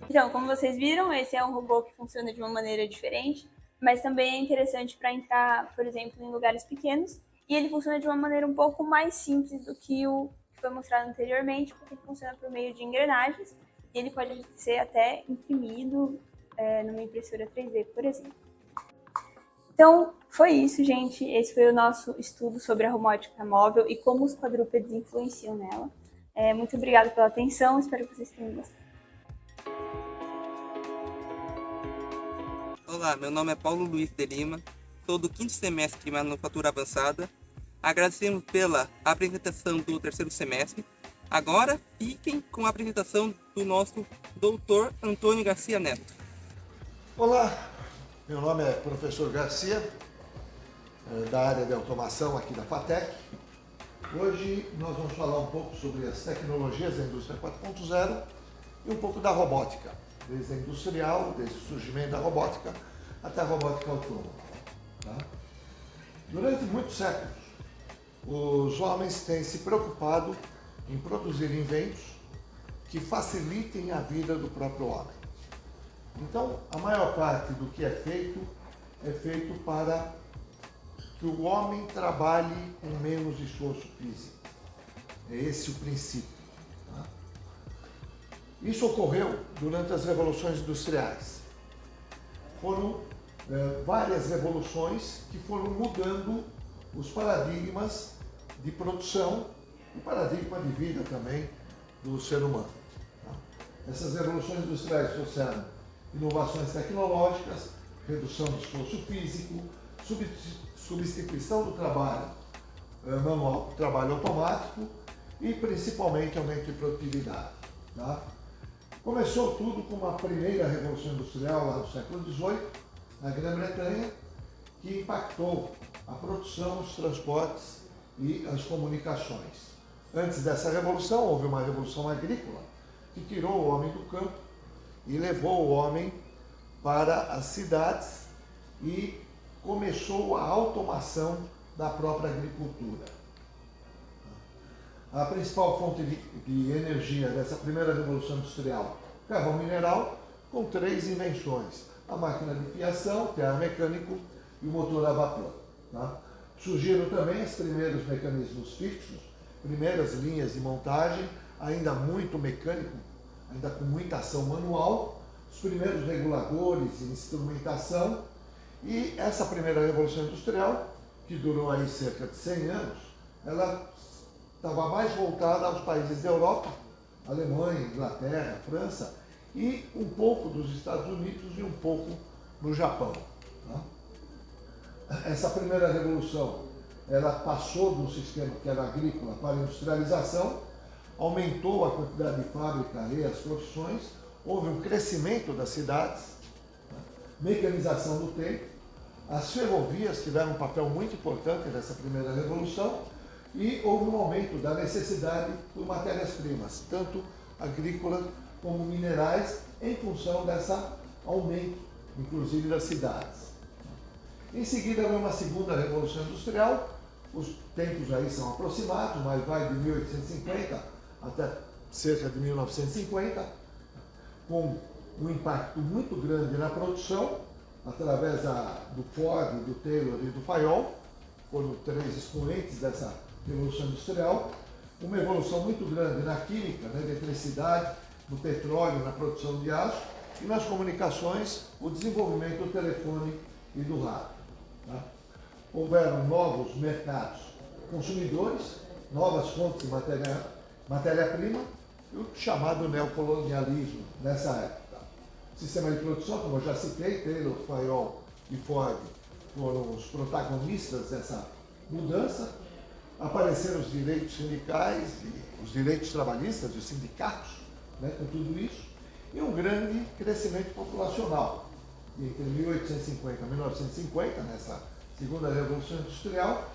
Então, como vocês viram, esse é um robô que funciona de uma maneira diferente, mas também é interessante para entrar, por exemplo, em lugares pequenos, e ele funciona de uma maneira um pouco mais simples do que o que foi mostrado anteriormente, porque ele funciona por meio de engrenagens, e ele pode ser até imprimido numa impressora 3D, por exemplo. Então, foi isso, gente. Esse foi o nosso estudo sobre a robótica móvel e como os quadrúpedes influenciam nela. Muito obrigada pela atenção, espero que vocês tenham gostado. Olá, meu nome é Paulo Luiz de Lima, sou do 5º semestre de Manufatura Avançada. Agradecemos pela apresentação do 3º semestre. Agora, fiquem com a apresentação do nosso Dr. Antônio Garcia Neto. Olá, meu nome é professor Garcia, da área de automação aqui da FATEC. Hoje nós vamos falar um pouco sobre as tecnologias da indústria 4.0 e um pouco da robótica, desde a industrial, desde o surgimento da robótica até a robótica autônoma. Tá? Durante muitos séculos, os homens têm se preocupado em produzir inventos que facilitem a vida do próprio homem. Então, a maior parte do que é feito para que o homem trabalhe com menos esforço físico. É esse o princípio. Tá? Isso ocorreu durante as revoluções industriais. Foram várias revoluções que foram mudando os paradigmas de produção e paradigma de vida também do ser humano. Tá? Essas revoluções industriais trouxeram inovações tecnológicas, redução do esforço físico, substituição do trabalho manual por trabalho automático e principalmente aumento de produtividade. Tá? Começou tudo com uma primeira revolução industrial lá no século XVIII, na Grã-Bretanha, que impactou a produção, os transportes e as comunicações. Antes dessa revolução, houve uma revolução agrícola que tirou o homem do campo e levou o homem para as cidades e começou a automação da própria agricultura. A principal fonte de energia dessa primeira revolução industrial, carvão mineral, com 3 invenções: a máquina de fiação, que é mecânico, e o motor a vapor. Tá? Surgiram também os primeiros mecanismos fixos, primeiras linhas de montagem, ainda muito mecânico, ainda com muita ação manual, os primeiros reguladores e instrumentação. E essa primeira Revolução Industrial, que durou aí cerca de 100 anos, ela estava mais voltada aos países da Europa, Alemanha, Inglaterra, França, e um pouco dos Estados Unidos e um pouco no Japão. Essa primeira revolução, ela passou do sistema que era agrícola para a industrialização, aumentou a quantidade de fábricas e as profissões, houve um crescimento das cidades, mecanização do tempo, as ferrovias tiveram um papel muito importante nessa primeira revolução e houve um aumento da necessidade por matérias-primas, tanto agrícolas como minerais, em função desse aumento, inclusive das cidades. Em seguida, veio uma segunda revolução industrial, os tempos aí são aproximados, mas vai de 1850 até cerca de 1950, com um impacto muito grande na produção, através do Ford, do Taylor e do Fayol, foram três expoentes dessa revolução industrial, uma evolução muito grande na química, na eletricidade, no petróleo, na produção de aço, e nas comunicações, o desenvolvimento do telefone e do rádio. Houveram novos mercados consumidores, novas fontes de matéria-prima e o chamado neocolonialismo nessa época. Sistema de produção, como eu já citei, Taylor, Fayol e Ford foram os protagonistas dessa mudança. Apareceram os direitos sindicais e os direitos trabalhistas, os sindicatos, com tudo isso, e um grande crescimento populacional. E entre 1850 e 1950, nessa segunda Revolução Industrial,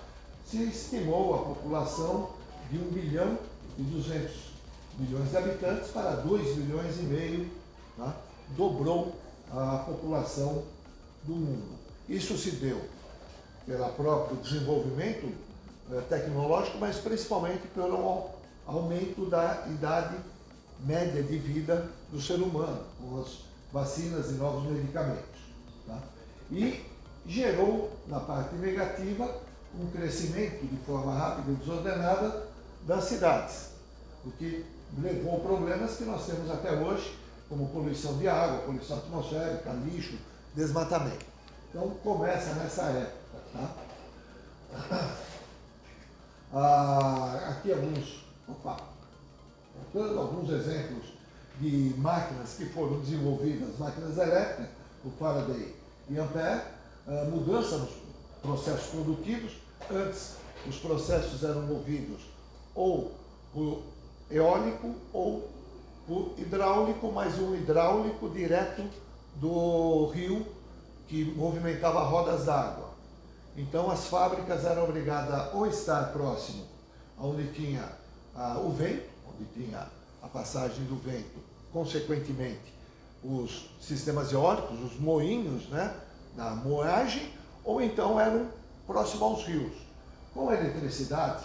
se estimou a população de 1 bilhão e 200 milhões de habitantes para 2 bilhões e meio, dobrou a população do mundo. Isso se deu pelo próprio desenvolvimento tecnológico, mas principalmente pelo aumento da idade média de vida do ser humano, com as vacinas e novos medicamentos. E gerou, na parte negativa, um crescimento de forma rápida e desordenada das cidades, o que levou a problemas que nós temos até hoje, como poluição de água, poluição atmosférica, lixo, desmatamento. Então começa nessa época. Aqui alguns exemplos de máquinas que foram desenvolvidas, máquinas elétricas, o Faraday e Ampere, mudança nos processos produtivos. Antes, os processos eram movidos ou por eólico ou por hidráulico, mas um hidráulico direto do rio que movimentava rodas d'água. Então as fábricas eram obrigadas a ou estar próximo onde tinha o vento, onde tinha a passagem do vento, consequentemente os sistemas eólicos, os moinhos, da moagem, ou então eram próximo aos rios. Com a eletricidade,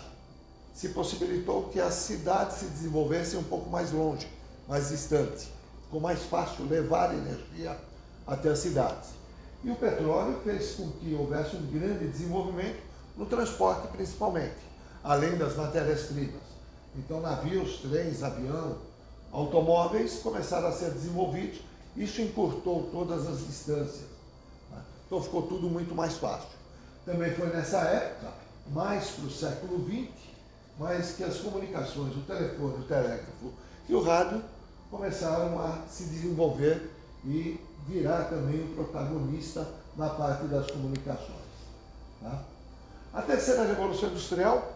se possibilitou que as cidades se desenvolvessem um pouco mais longe, mais distante. Ficou mais fácil levar energia até as cidades. E o petróleo fez com que houvesse um grande desenvolvimento no transporte, principalmente, além das matérias-primas. Então, navios, trens, avião, automóveis começaram a ser desenvolvidos. Isso encurtou todas as distâncias. Então, ficou tudo muito mais fácil. Também foi nessa época, mais para o século XX, mas que as comunicações, o telefone, o telégrafo e o rádio começaram a se desenvolver e virar também o protagonista na parte das comunicações. A terceira Revolução Industrial,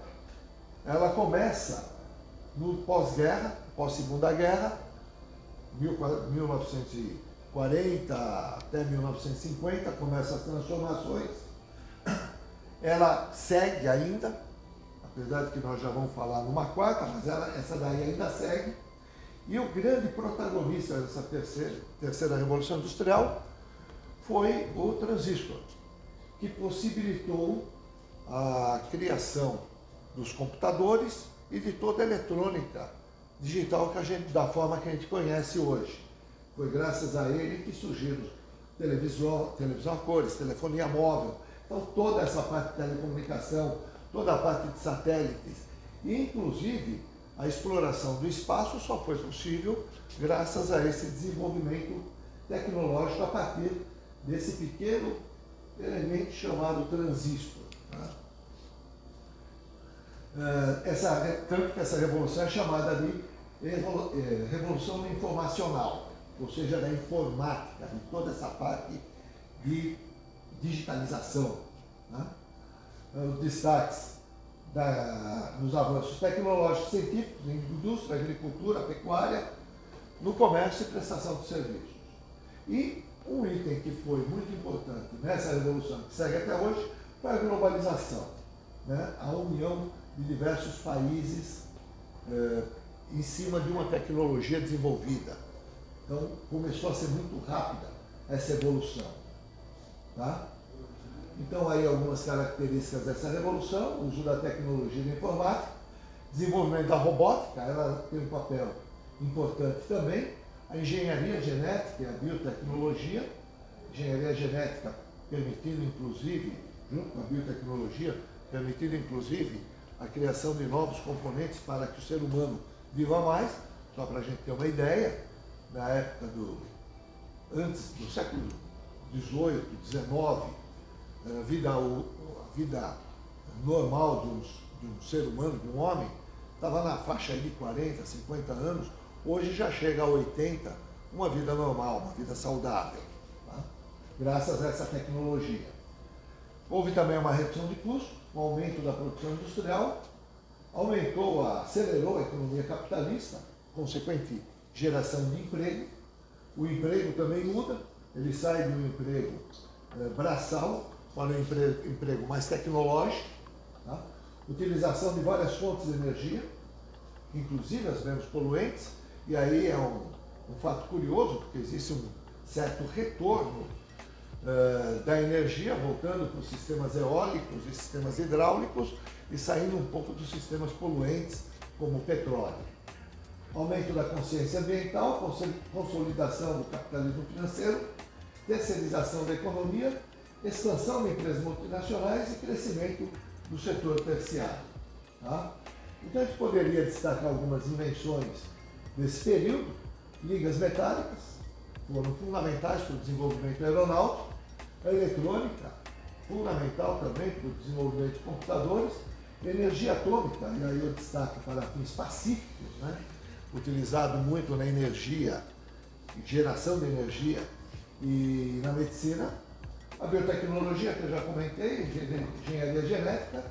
ela começa no pós-guerra, pós-segunda guerra, 1940 até 1950, começam as transformações. Ela segue ainda, apesar de que nós já vamos falar numa quarta, mas essa daí ainda segue. E o grande protagonista dessa terceira Revolução Industrial foi o transistor, que possibilitou a criação dos computadores e de toda a eletrônica digital da forma que a gente conhece hoje. Foi graças a ele que surgiram televisão a cores, telefonia móvel. Então toda essa parte de telecomunicação, toda a parte de satélites, e inclusive a exploração do espaço só foi possível graças a esse desenvolvimento tecnológico a partir desse pequeno elemento chamado transistor. Tá? Tanto que essa revolução é chamada de revolução informacional, ou seja, da informática, de toda essa parte de digitalização. Né? Os destaques nos avanços tecnológicos científicos, em indústria, agricultura, pecuária, no comércio e prestação de serviços. E um item que foi muito importante nessa revolução, que segue até hoje, foi a globalização, né? A união de diversos países em cima de uma tecnologia desenvolvida. Então, começou a ser muito rápida essa evolução. Tá? Então, aí algumas características dessa revolução: o uso da tecnologia da informática, desenvolvimento da robótica, ela tem um papel importante também, a engenharia genética e a biotecnologia, engenharia genética permitindo inclusive, junto com a biotecnologia, permitindo inclusive a criação de novos componentes para que o ser humano viva mais. Só para a gente ter uma ideia, na época antes do século XVIII, XIX, a vida normal de um ser humano, de um homem, estava na faixa de 40, 50 anos, hoje já chega a 80, uma vida normal, uma vida saudável, tá? Graças a essa tecnologia. Houve também uma redução de custos, um aumento da produção industrial, acelerou a economia capitalista, consequente geração de emprego. O emprego também muda, ele sai de um emprego braçal para um emprego mais tecnológico, tá? Utilização de várias fontes de energia, inclusive as menos poluentes, e aí é um fato curioso, porque existe um certo retorno da energia, voltando para os sistemas eólicos e sistemas hidráulicos e saindo um pouco dos sistemas poluentes, como o petróleo. Aumento da consciência ambiental, consolidação do capitalismo financeiro, terceirização da economia, expansão de empresas multinacionais e crescimento do setor terciário. Tá? Então a gente poderia destacar algumas invenções desse período. Ligas metálicas foram fundamentais para o desenvolvimento aeronáutico, a eletrônica, fundamental também para o desenvolvimento de computadores, energia atômica, e aí eu destaco para fins pacíficos, né? Utilizado muito na energia, geração de energia e na medicina, a biotecnologia, que eu já comentei, engenharia genética,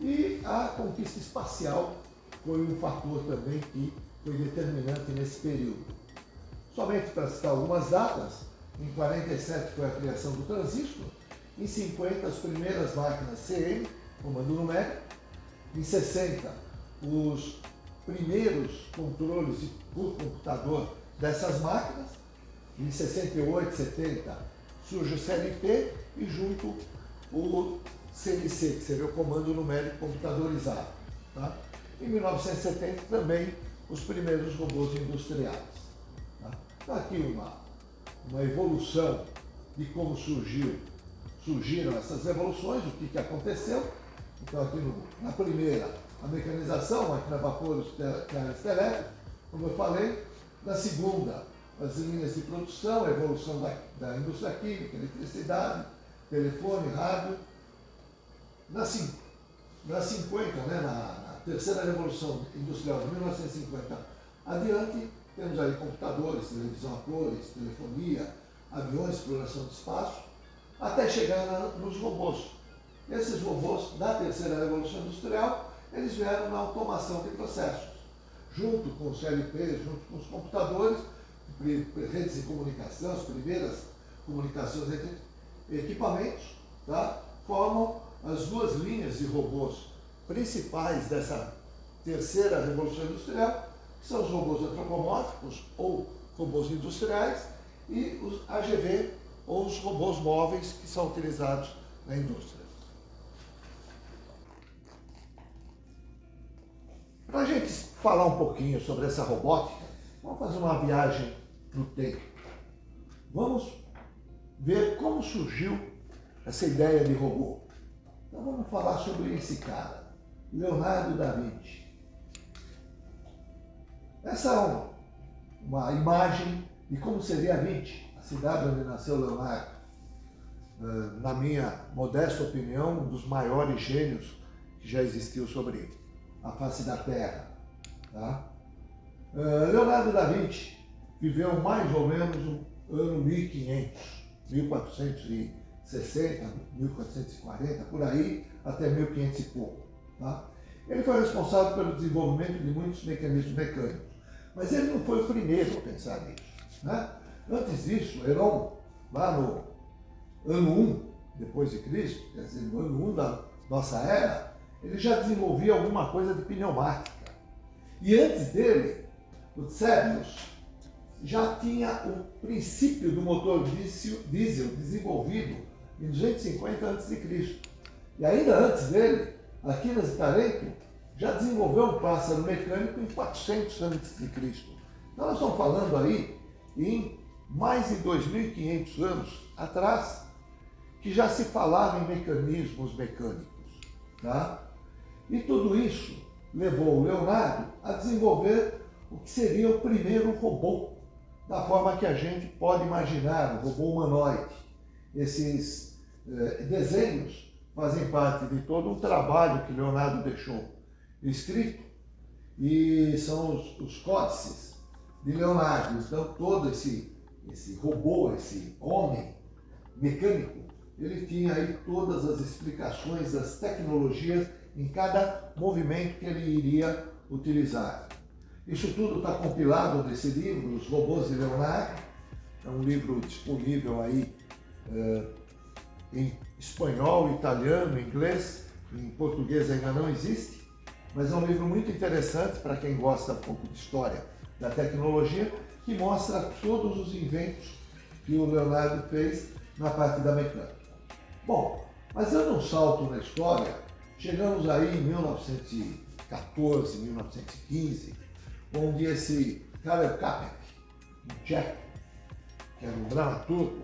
e a conquista espacial foi um fator também que foi determinante nesse período. Somente para citar algumas datas, em 47 foi a criação do transistor, em 50 as primeiras máquinas CM, comando numérico, em 60 os primeiros controles por computador dessas máquinas, em 68, 70 surge o CNP e junto o CNC, que seria o comando numérico computadorizado. Tá? Em 1970 também os primeiros robôs industriais. Tá? Então aqui uma evolução de como surgiram essas evoluções, o que aconteceu. Então aqui na primeira, a mecanização, máquina a vapor, carros elétricos, como eu falei. Na segunda, as linhas de produção, a evolução da indústria química, eletricidade, telefone, rádio. Na 50, né, na terceira revolução industrial de 1950 adiante, temos aí computadores, televisão a cores, telefonia, aviões, exploração de espaço, até chegar nos robôs. Esses robôs da terceira revolução industrial, eles vieram na automação de processos, junto com os CLPs, junto com os computadores, redes de comunicação, as primeiras comunicações entre equipamentos, tá? Formam as duas linhas de robôs principais dessa terceira revolução industrial, que são os robôs antropomórficos ou robôs industriais e os AGV ou os robôs móveis que são utilizados na indústria. Para a gente falar um pouquinho sobre essa robótica, vamos fazer uma viagem no tempo. Vamos ver como surgiu essa ideia de robô. Então vamos falar sobre esse cara, Leonardo da Vinci. Essa é uma imagem de como seria a Vinci, a cidade onde nasceu Leonardo. Na minha modesta opinião, um dos maiores gênios que já existiu sobre a face da Terra. Tá? Leonardo da Vinci viveu mais ou menos no ano 1500, 1460, 1440, por aí, até 1500 e pouco. Tá? Ele foi responsável pelo desenvolvimento de muitos mecanismos mecânicos, mas ele não foi o primeiro a pensar nisso. Né? Antes disso, Heron, lá no ano 1 depois de Cristo, quer dizer, no ano 1 da nossa era, ele já desenvolvia alguma coisa de pneumática. E antes dele, o Cébius já tinha o princípio do motor diesel desenvolvido em 250 a.C. E ainda antes dele, Aquinas e Tarento já desenvolveu um pássaro mecânico em 400 a.C. Então nós estamos falando aí em mais de 2.500 anos atrás, que já se falava em mecanismos mecânicos. Tá? E tudo isso levou o Leonardo a desenvolver o que seria o primeiro robô, da forma que a gente pode imaginar, o robô humanoide. Esses desenhos fazem parte de todo um trabalho que Leonardo deixou escrito, e são os códices de Leonardo. Então todo esse robô, esse homem mecânico, ele tinha aí todas as explicações das tecnologias em cada movimento que ele iria utilizar. Isso tudo está compilado nesse livro, Os Robôs de Leonardo. É um livro disponível aí em espanhol, italiano, inglês, em português ainda não existe, mas é um livro muito interessante para quem gosta um pouco de história da tecnologia, que mostra todos os inventos que o Leonardo fez na parte da mecânica. Bom, mas dando um salto na história, chegamos aí em 1914, 1915, onde esse Karel Čapek, Jack, que era um dramaturgo,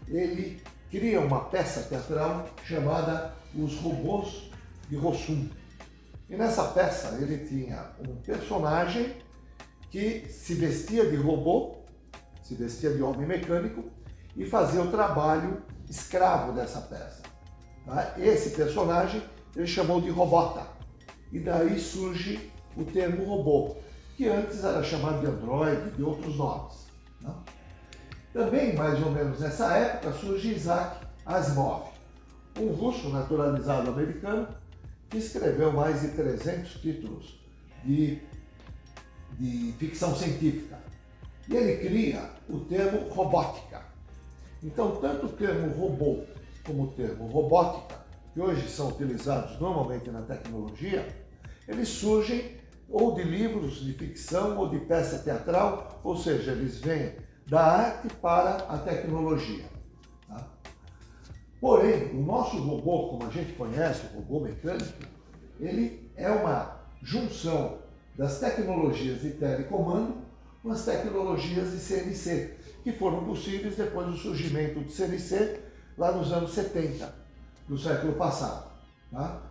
ele cria uma peça teatral chamada Os Robôs de Rossum. E nessa peça ele tinha um personagem que se vestia de robô, se vestia de homem mecânico e fazia o trabalho escravo dessa peça. Tá? Esse personagem ele chamou de Robota. E daí surge o termo robô, que antes era chamado de androide, de outros nomes. Tá? Também, mais ou menos nessa época, surge Isaac Asimov, um russo naturalizado americano que escreveu mais de 300 títulos de ficção científica. E ele cria o termo robótica. Então, tanto o termo robô como o termo robótica, que hoje são utilizados normalmente na tecnologia, eles surgem ou de livros de ficção ou de peça teatral, ou seja, eles vêm da arte para a tecnologia. Tá? Porém, o nosso robô, como a gente conhece, o robô mecânico, ele é uma junção das tecnologias de telecomando com as tecnologias de CNC, que foram possíveis depois do surgimento do CNC lá nos anos 70 do século passado. Tá?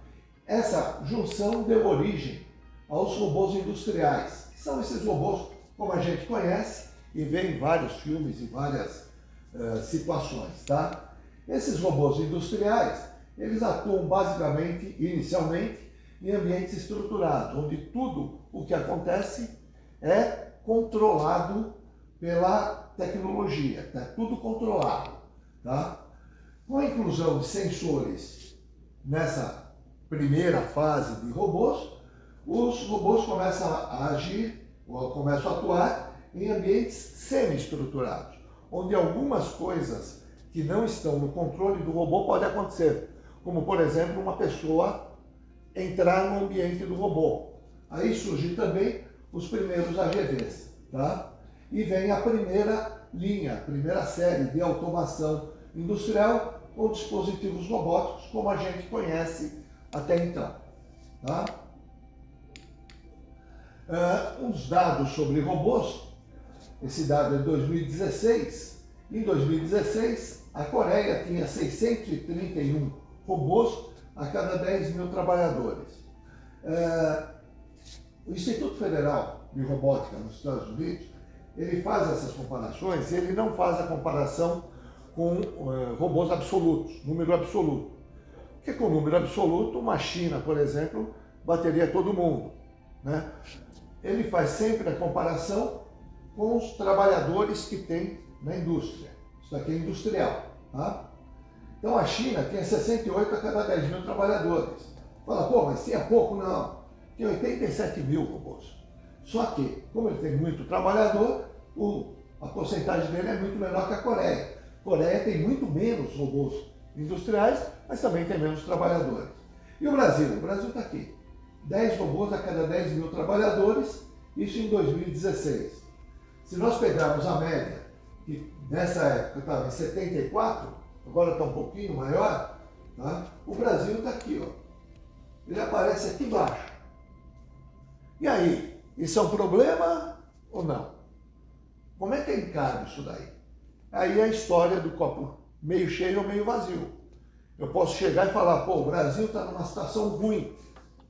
Essa junção deu origem aos robôs industriais, que são esses robôs como a gente conhece e vê em vários filmes e várias situações. Tá? Esses robôs industriais, eles atuam basicamente, inicialmente, em ambientes estruturados, onde tudo o que acontece é controlado pela tecnologia, é tudo controlado. Tá? Com a inclusão de sensores nessa primeira fase de robôs, os robôs começam a agir, ou começam a atuar em ambientes semi-estruturados, onde algumas coisas que não estão no controle do robô podem acontecer, como, por exemplo, uma pessoa entrar no ambiente do robô. Aí surgem também os primeiros AGVs, tá? E vem a primeira linha, a primeira série de automação industrial com dispositivos robóticos, como a gente conhece até então. Tá? Uns dados sobre robôs, esse dado é de 2016. Em 2016, a Coreia tinha 631 robôs a cada 10 mil trabalhadores. O Instituto Federal de Robótica nos Estados Unidos ele faz essas comparações, ele não faz a comparação com robôs absolutos, número absoluto. Porque com número absoluto, uma China, por exemplo, bateria todo mundo, né? Ele faz sempre a comparação com os trabalhadores que tem na indústria. Isso aqui é industrial, tá? Então a China tem 68 a cada 10 mil trabalhadores. Fala, pô, mas tinha pouco? Não. Tem 87 mil robôs. Só que, como ele tem muito trabalhador, a porcentagem dele é muito menor que a Coreia. A Coreia tem muito menos robôs industriais, mas também tem menos trabalhadores. E o Brasil? O Brasil está aqui. 10 robôs a cada 10 mil trabalhadores, isso em 2016. Se nós pegarmos a média, que nessa época estava em 74, agora está um pouquinho maior, tá? O Brasil está aqui, ó. Ele aparece aqui embaixo. E aí, isso é um problema ou não? Como é que encara isso daí? Aí é a história do copo meio cheio ou meio vazio. Eu posso chegar e falar, pô, o Brasil está numa situação ruim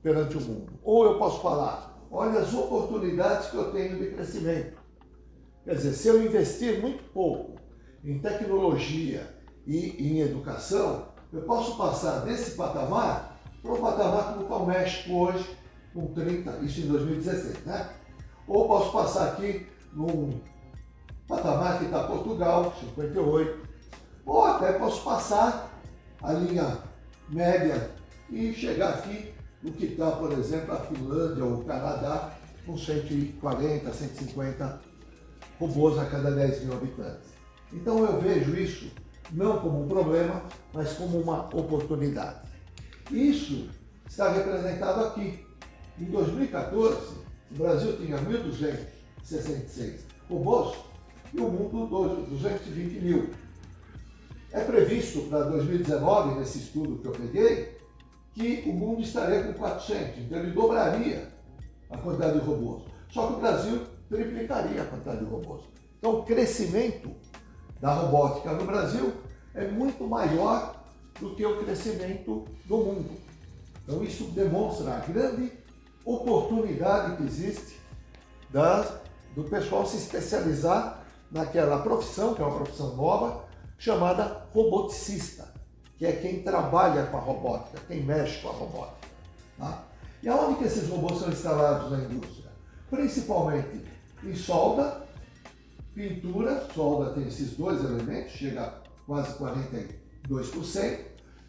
perante o mundo. Ou eu posso falar, olha as oportunidades que eu tenho de crescimento. Quer dizer, se eu investir muito pouco em tecnologia e em educação, eu posso passar desse patamar para um patamar como está o México hoje, com 30, isso em 2016, né? Ou posso passar aqui num patamar que está Portugal, 58, ou até posso passar a linha média e chegar aqui no que está, por exemplo, a Finlândia ou o Canadá, com 140, 150 robôs a cada 10 mil habitantes. Então eu vejo isso não como um problema, mas como uma oportunidade. Isso está representado aqui. Em 2014, o Brasil tinha 1.266 robôs e o mundo 220 mil. É previsto para 2019, nesse estudo que eu peguei, que o mundo estaria com 400, então ele dobraria a quantidade de robôs. Só que o Brasil triplicaria a quantidade de robôs. Então o crescimento da robótica no Brasil é muito maior do que o crescimento do mundo. Então isso demonstra a grande oportunidade que existe do pessoal se especializar naquela profissão, que é uma profissão nova, chamada roboticista, que é quem trabalha com a robótica, quem mexe com a robótica. Tá? E aonde que esses robôs são instalados na indústria? Principalmente em solda, pintura, solda tem esses dois elementos, chega a quase 42%,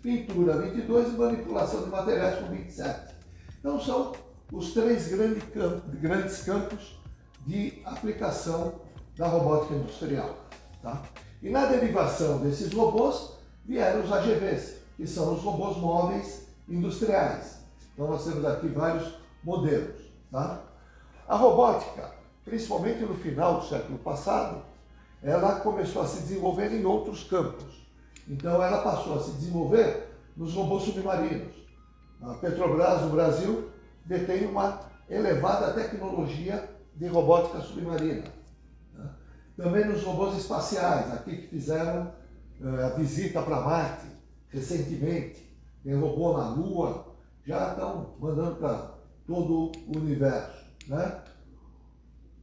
pintura 22% e manipulação de materiais com 27%. Então são os três grandes campos de aplicação da robótica industrial. Tá? E na derivação desses robôs vieram os AGVs, que são os robôs móveis industriais. Então nós temos aqui vários modelos. Tá? A robótica, principalmente no final do século passado, ela começou a se desenvolver em outros campos. Então ela passou a se desenvolver nos robôs submarinos. A Petrobras, no Brasil, detém uma elevada tecnologia de robótica submarina. Também nos robôs espaciais, aqui que fizeram a visita para Marte recentemente, tem robô na Lua, já estão mandando para todo o universo. Né?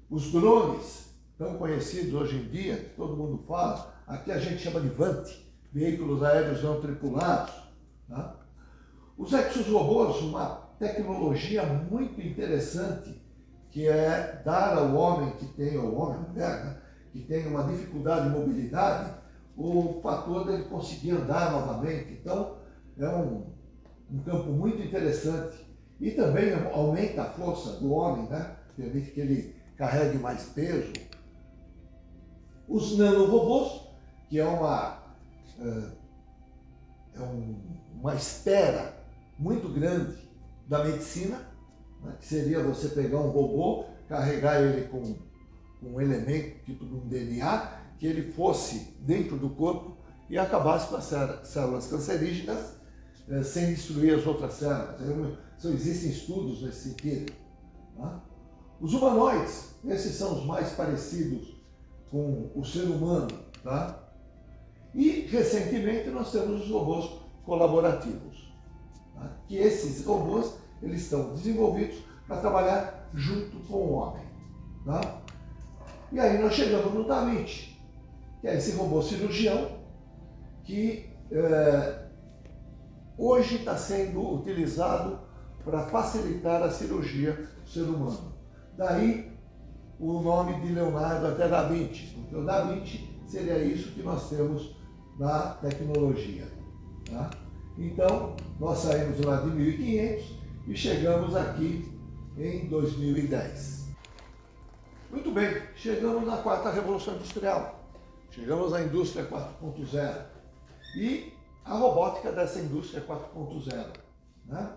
Os drones, tão conhecidos hoje em dia, que todo mundo fala, aqui a gente chama de VANT, veículos aéreos não tripulados. Tá? Os exorobôs, uma tecnologia muito interessante, que é dar ao homem que tem, ao homem, mulher, né, que tem uma dificuldade de mobilidade, o fator dele conseguir andar novamente. Então, é um campo muito interessante. E também aumenta a força do homem, né? Permite que ele carregue mais peso. Os nanorobôs, que é uma espera muito grande da medicina, né? Que seria você pegar um robô, carregar ele com um elemento, tipo de um DNA, que ele fosse dentro do corpo e acabasse com as células cancerígenas sem destruir as outras células. Existem estudos nesse sentido. Tá? Os humanoides, esses são os mais parecidos com o ser humano. Tá? E, recentemente, nós temos os robôs colaborativos. Tá? Que esses robôs eles estão desenvolvidos para trabalhar junto com o homem. Tá? E aí nós chegamos no Da Vinci, que é esse robô cirurgião que hoje está sendo utilizado para facilitar a cirurgia do ser humano. Daí o nome de Leonardo até Da Vinci, porque o Da Vinci seria isso que nós temos na tecnologia. Tá? Então, nós saímos lá de 1500 e chegamos aqui em 2010. Muito bem, chegamos na quarta revolução industrial. Chegamos à indústria 4.0 e a robótica dessa indústria 4.0. Né?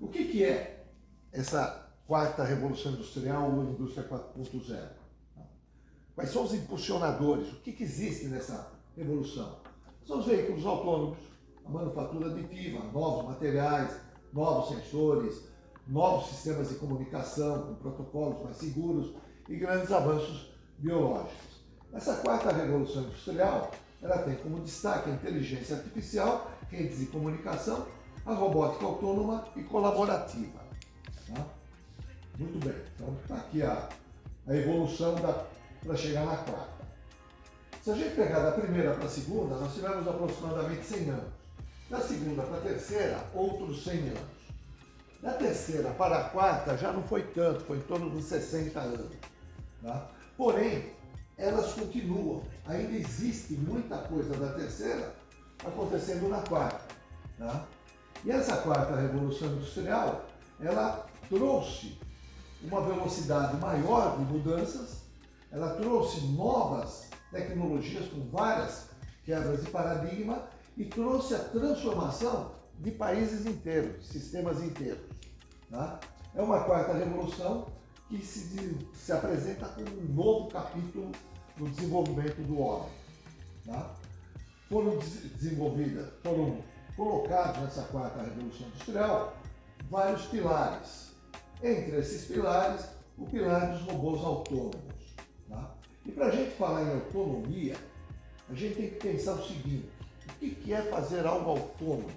O que é essa quarta revolução industrial ou indústria 4.0? Quais são os impulsionadores? O que existe nessa revolução? São os veículos autônomos, a manufatura aditiva, novos materiais, novos sensores, novos sistemas de comunicação com protocolos mais seguros e grandes avanços biológicos. Essa quarta revolução industrial, ela tem como destaque a inteligência artificial, redes de comunicação, a robótica autônoma e colaborativa. Tá? Muito bem, então está aqui a evolução para chegar na quarta. Se a gente pegar da primeira para a segunda, nós tivemos aproximadamente 100 anos. Da segunda para a terceira, outros 100 anos. Da terceira para a quarta já não foi tanto, foi em torno de 60 anos. Tá? Porém, elas continuam. Ainda existe muita coisa da terceira acontecendo na quarta. Tá? E essa quarta revolução industrial, ela trouxe uma velocidade maior de mudanças, ela trouxe novas tecnologias com várias quebras de paradigma e trouxe a transformação de países inteiros, sistemas inteiros. Tá? É uma quarta revolução que se apresenta como um novo capítulo no desenvolvimento do homem. Tá? Foram colocados nessa quarta revolução industrial vários pilares. Entre esses pilares, o pilar dos robôs autônomos. Tá? E para a gente falar em autonomia, a gente tem que pensar o seguinte: o que é fazer algo autônomo?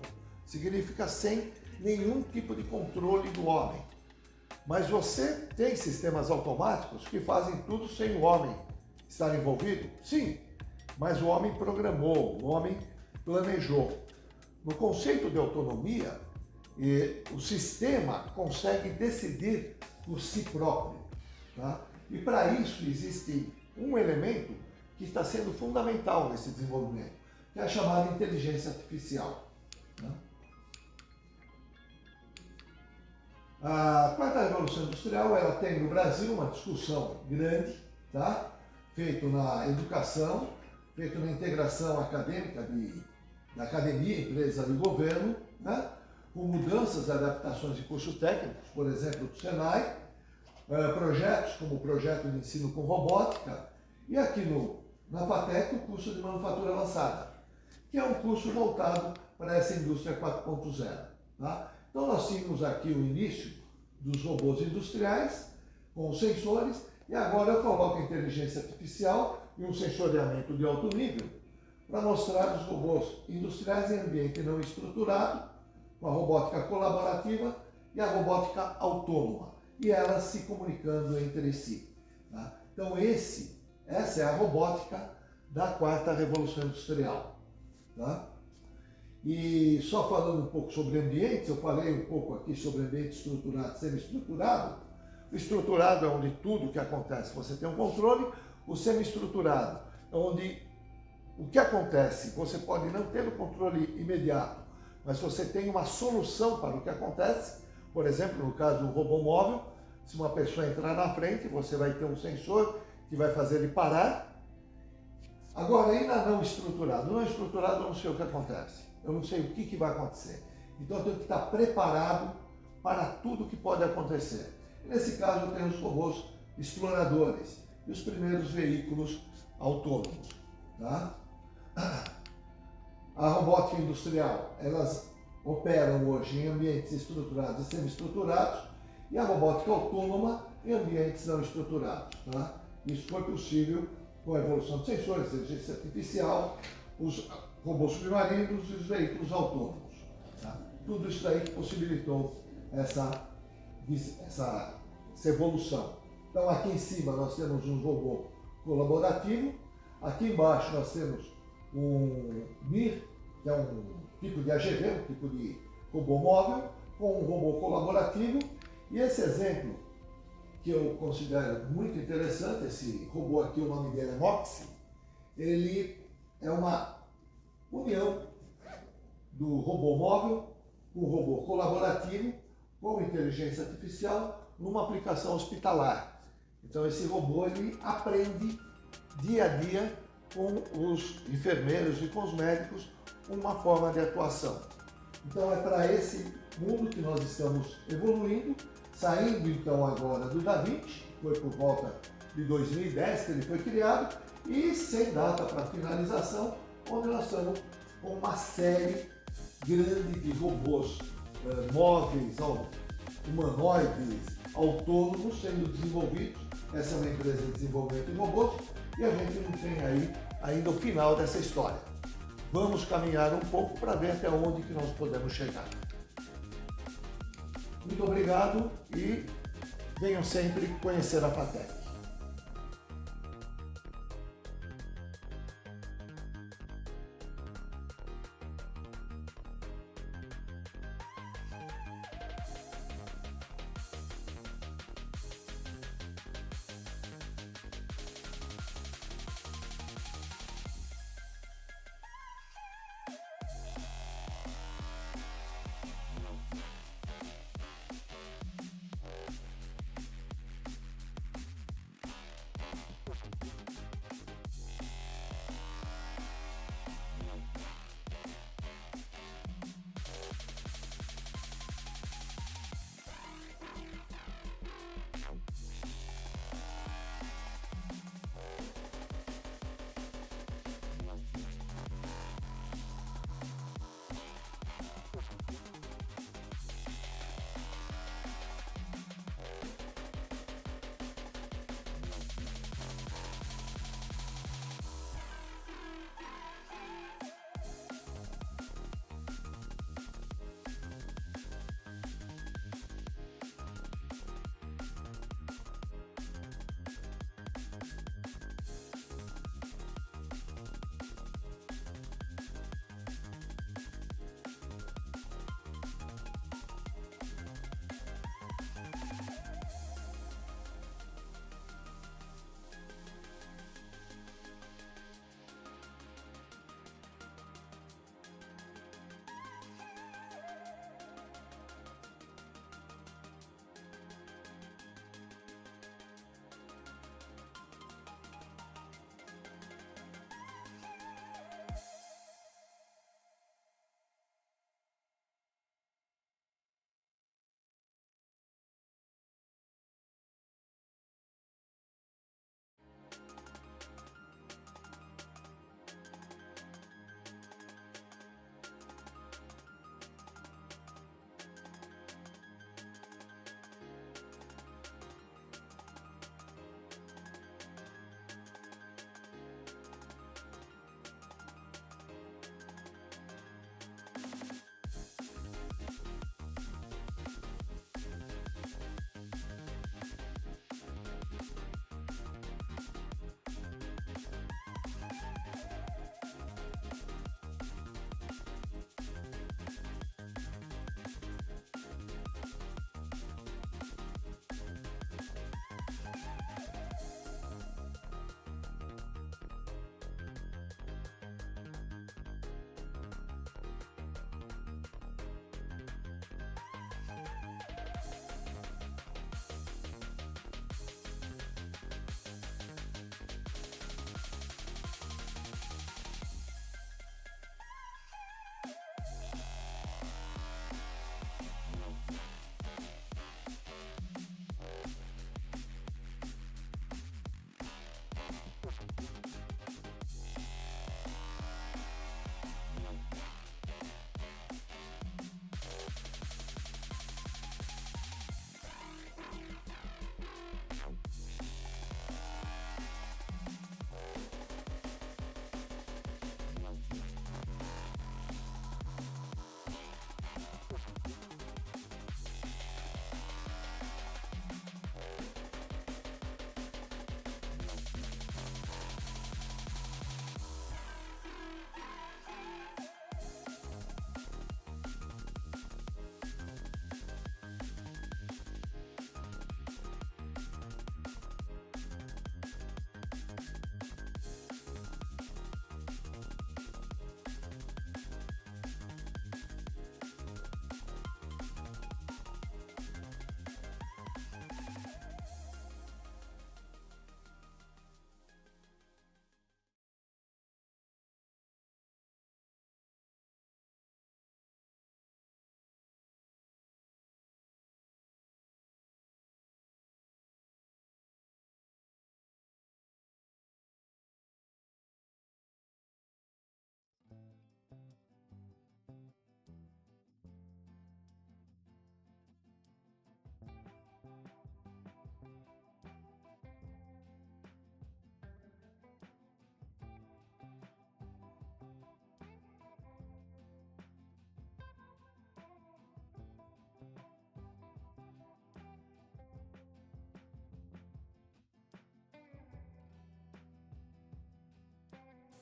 Significa sem nenhum tipo de controle do homem. Mas você tem sistemas automáticos que fazem tudo sem o homem estar envolvido? Sim, mas o homem programou, o homem planejou. No conceito de autonomia, o sistema consegue decidir por si próprio. Tá? E para isso existe um elemento que está sendo fundamental nesse desenvolvimento, que é a chamada inteligência artificial. Né? A quarta revolução industrial, ela tem no Brasil uma discussão grande, tá? Feito na educação, feito na integração acadêmica da academia, empresa e governo, né? Com mudanças e adaptações de cursos técnicos, por exemplo, do Senai, projetos como o projeto de ensino com robótica, e aqui na FATEC o curso de manufatura avançada, que é um curso voltado para essa indústria 4.0. Tá? Então nós tínhamos aqui o início dos robôs industriais, com os sensores, e agora eu coloco a inteligência artificial e um sensoriamento de alto nível para mostrar os robôs industriais em ambiente não estruturado, com a robótica colaborativa e a robótica autônoma, e elas se comunicando entre si. Tá? Então essa é a robótica da quarta revolução industrial. Tá? E só falando um pouco sobre ambientes, eu falei um pouco aqui sobre ambiente estruturado e semi-estruturado. O estruturado é onde tudo que acontece você tem um controle, o semi-estruturado é onde o que acontece você pode não ter o controle imediato, mas você tem uma solução para o que acontece. Por exemplo, no caso do robô móvel, se uma pessoa entrar na frente, você vai ter um sensor que vai fazer ele parar. Agora, ainda não estruturado. Não estruturado, eu não sei o que acontece. Eu não sei o que vai acontecer. Então, eu tenho que estar preparado para tudo que pode acontecer. E nesse caso, eu tenho os robôs exploradores e os primeiros veículos autônomos. Tá? A robótica industrial, elas operam hoje em ambientes estruturados e semi-estruturados, e a robótica autônoma em ambientes não estruturados. Tá? Isso foi possível com a evolução de sensores, inteligência artificial, os robôs submarinos e os veículos autônomos. Tá? Tudo isso aí possibilitou essa evolução. Então aqui em cima nós temos um robô colaborativo. Aqui embaixo nós temos um MIR, que é um tipo de AGV, um tipo de robô móvel, com um robô colaborativo. E esse exemplo, que eu considero muito interessante, esse robô aqui, o nome dele é Moxie, ele é uma união do robô móvel com o robô colaborativo com inteligência artificial numa aplicação hospitalar. Então esse robô ele aprende dia a dia com os enfermeiros e com os médicos uma forma de atuação. Então é para esse mundo que nós estamos evoluindo, saindo então agora do Da Vinci, foi por volta de 2010 que ele foi criado, e sem data para finalização, onde nós estamos com uma série grande de robôs móveis, humanoides, autônomos sendo desenvolvidos. Essa é uma empresa de desenvolvimento de robôs e a gente não tem aí ainda o final dessa história. Vamos caminhar um pouco para ver até onde que nós podemos chegar. Muito obrigado e venham sempre conhecer a FATEC.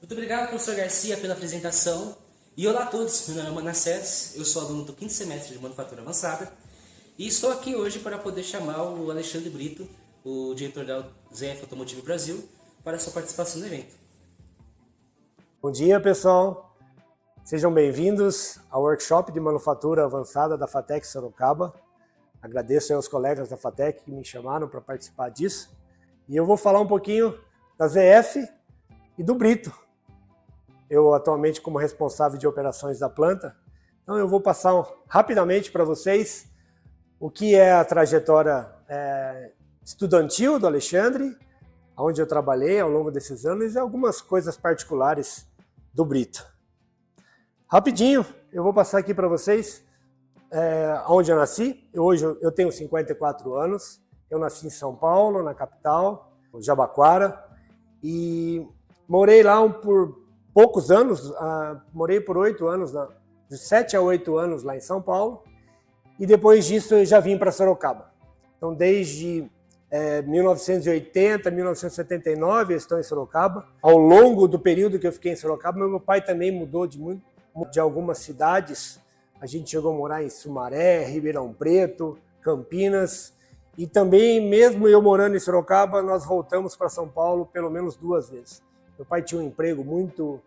Muito obrigado, professor Garcia, pela apresentação. E olá a todos, meu nome é Manassés, eu sou aluno do 5º semestre de Manufatura Avançada e estou aqui hoje para poder chamar o Alexandre Brito, o diretor da ZF Automotive Brasil, para a sua participação no evento. Bom dia, pessoal. Sejam bem-vindos ao workshop de manufatura avançada da FATEC Sorocaba. Agradeço aos colegas da FATEC que me chamaram para participar disso. E eu vou falar um pouquinho da ZF e do Brito. Eu atualmente como responsável de operações da planta. Então eu vou passar rapidamente para vocês o que é a trajetória estudantil do Alexandre, onde eu trabalhei ao longo desses anos, e algumas coisas particulares do Brito. Rapidinho, eu vou passar aqui para vocês onde eu nasci. Hoje eu tenho 54 anos, eu nasci em São Paulo, na capital, Jabaquara, e morei lá por poucos anos, morei por 8 anos, de 7 a 8 anos lá em São Paulo, e depois disso eu já vim para Sorocaba. Então desde 1980, 1979 eu estou em Sorocaba. Ao longo do período que eu fiquei em Sorocaba, meu pai também mudou de algumas cidades. A gente chegou a morar em Sumaré, Ribeirão Preto, Campinas, e também, mesmo eu morando em Sorocaba, nós voltamos para São Paulo pelo menos 2 vezes. Meu pai tinha um emprego muito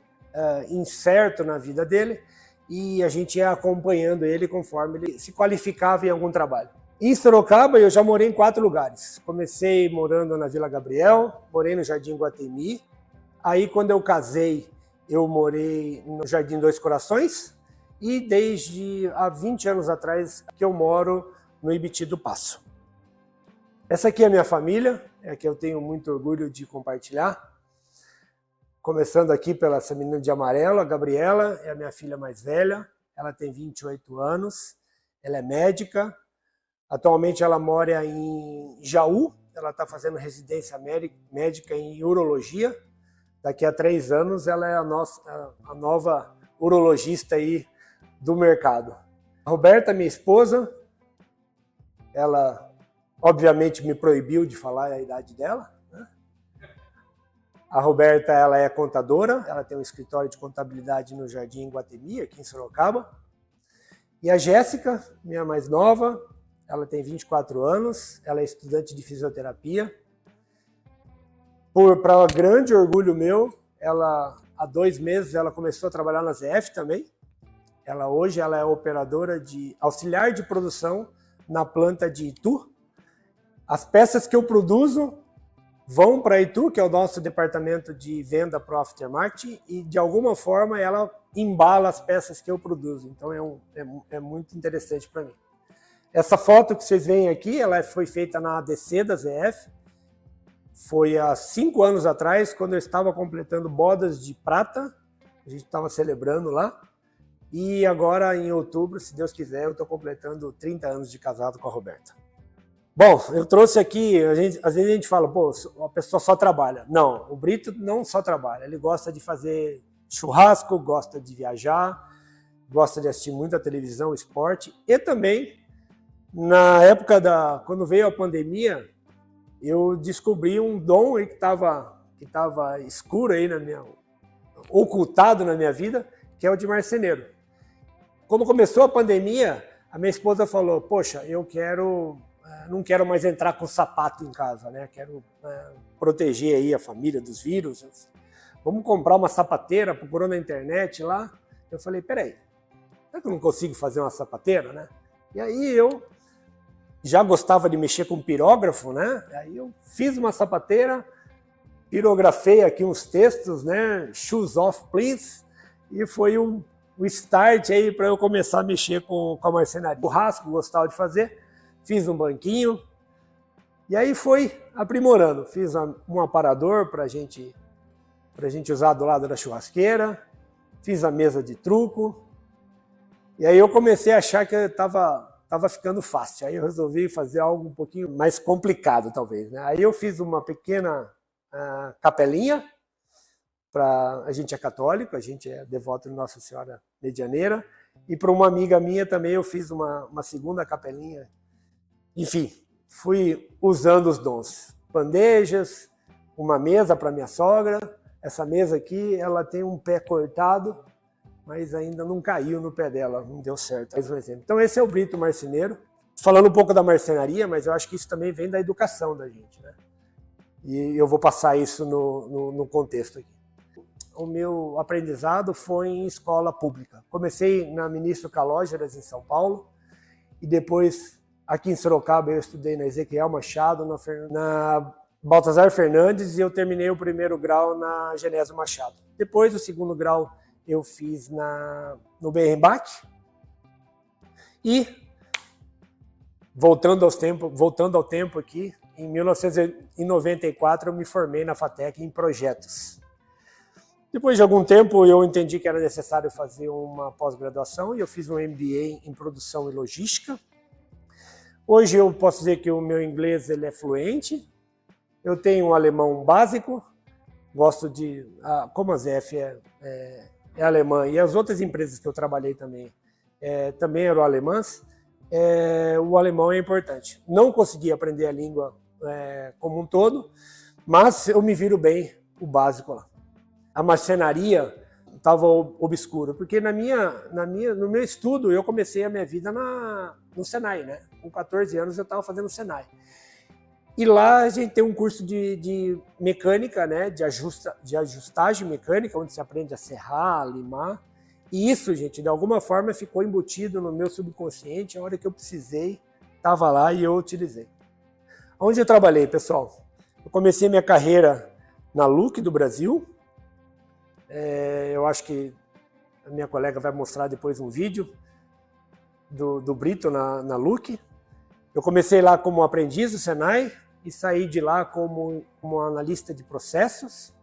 incerto na vida dele e a gente ia acompanhando ele conforme ele se qualificava em algum trabalho. Em Sorocaba eu já morei em 4 lugares. Comecei morando na Vila Gabriel, morei no Jardim Guatemi. Aí quando eu casei eu morei no Jardim Dois Corações e desde há 20 anos atrás que eu moro no Ibiti do Passo. Essa aqui é a minha família, é que eu tenho muito orgulho de compartilhar. Começando aqui pela essa menina de amarelo, a Gabriela, é a minha filha mais velha, ela tem 28 anos, ela é médica, atualmente ela mora em Jaú, ela está fazendo residência médica em urologia, daqui a 3 anos ela é a nova urologista aí do mercado. A Roberta, minha esposa, ela obviamente me proibiu de falar a idade dela. A Roberta, ela é contadora, ela tem um escritório de contabilidade no Jardim Guatemi, aqui em Sorocaba. E a Jéssica, minha mais nova, ela tem 24 anos, ela é estudante de fisioterapia. Para grande orgulho meu, há 2 meses ela começou a trabalhar na ZF também. Hoje ela é operadora de auxiliar de produção na planta de Itu. As peças que eu produzo vão para Itu, que é o nosso departamento de venda para o aftermarket, e de alguma forma ela embala as peças que eu produzo. Então é muito interessante para mim. Essa foto que vocês veem aqui, ela foi feita na ADC da ZF. Foi há 5 anos atrás, quando eu estava completando bodas de prata. A gente estava celebrando lá. E agora, em outubro, se Deus quiser, eu estou completando 30 anos de casado com a Roberta. Bom, eu trouxe aqui, às vezes a gente fala, pô, a pessoa só trabalha. Não, o Brito não só trabalha, ele gosta de fazer churrasco, gosta de viajar, gosta de assistir muita televisão, esporte, e também, na época quando veio a pandemia, eu descobri um dom aí que estava escuro aí ocultado na minha vida, que é o de marceneiro. Quando começou a pandemia, a minha esposa falou, poxa, não quero mais entrar com sapato em casa, né? Quero proteger aí a família dos vírus. Vamos comprar uma sapateira, procurou na internet lá. Eu falei, peraí, será que eu não consigo fazer uma sapateira, né? E aí eu já gostava de mexer com pirógrafo, né? Aí eu fiz uma sapateira, pirografei aqui uns textos, né? Shoes off, please. E foi o start aí para eu começar a mexer com a marcenaria. Churrasco, gostava de fazer. Fiz um banquinho e aí foi aprimorando. Fiz um aparador para a gente usar do lado da churrasqueira. Fiz a mesa de truco. E aí eu comecei a achar que estava ficando fácil. Aí eu resolvi fazer algo um pouquinho mais complicado, talvez, né? Aí eu fiz uma pequena capelinha. A gente é católico, a gente é devoto de Nossa Senhora Medianeira. E para uma amiga minha também eu fiz uma segunda capelinha. Enfim, fui usando os dons. Bandejas, uma mesa para minha sogra, Essa mesa aqui, ela tem um pé cortado, mas ainda não caiu no pé dela, não deu certo. Mais um exemplo. Então esse é o brito marceneiro. Falando um pouco da marcenaria, mas eu acho que isso também vem da educação da gente, né? E eu vou passar isso no contexto aqui. O meu aprendizado foi em escola pública. Comecei na Ministro Calógeras, em São Paulo, e depois aqui em Sorocaba eu estudei na Ezequiel Machado, na Baltazar Fernandes, e eu terminei o primeiro grau na Genésio Machado. Depois o segundo grau eu fiz no Berrenbach. E, voltando ao tempo aqui, em 1994 eu me formei na FATEC em projetos. Depois de algum tempo eu entendi que era necessário fazer uma pós-graduação e eu fiz um MBA em produção e logística. Hoje eu posso dizer que o meu inglês ele é fluente, eu tenho um alemão básico, gosto de... como a ZF é alemã e as outras empresas que eu trabalhei também eram alemãs, o alemão é importante. Não consegui aprender a língua como um todo, mas eu me viro bem o básico lá. A marcenaria estava obscura, porque no meu estudo eu comecei a minha vida no Senai, né? Com 14 anos eu estava fazendo Senai. E lá a gente tem um curso de mecânica, né? De ajustagem mecânica, onde se aprende a serrar, limar. E isso, gente, de alguma forma ficou embutido no meu subconsciente. A hora que eu precisei, estava lá e eu utilizei. Onde eu trabalhei, pessoal? Eu comecei minha carreira na Look do Brasil. Eu acho que a minha colega vai mostrar depois um vídeo do Brito na Look. Eu comecei lá como aprendiz do Senai e saí de lá como analista de processos.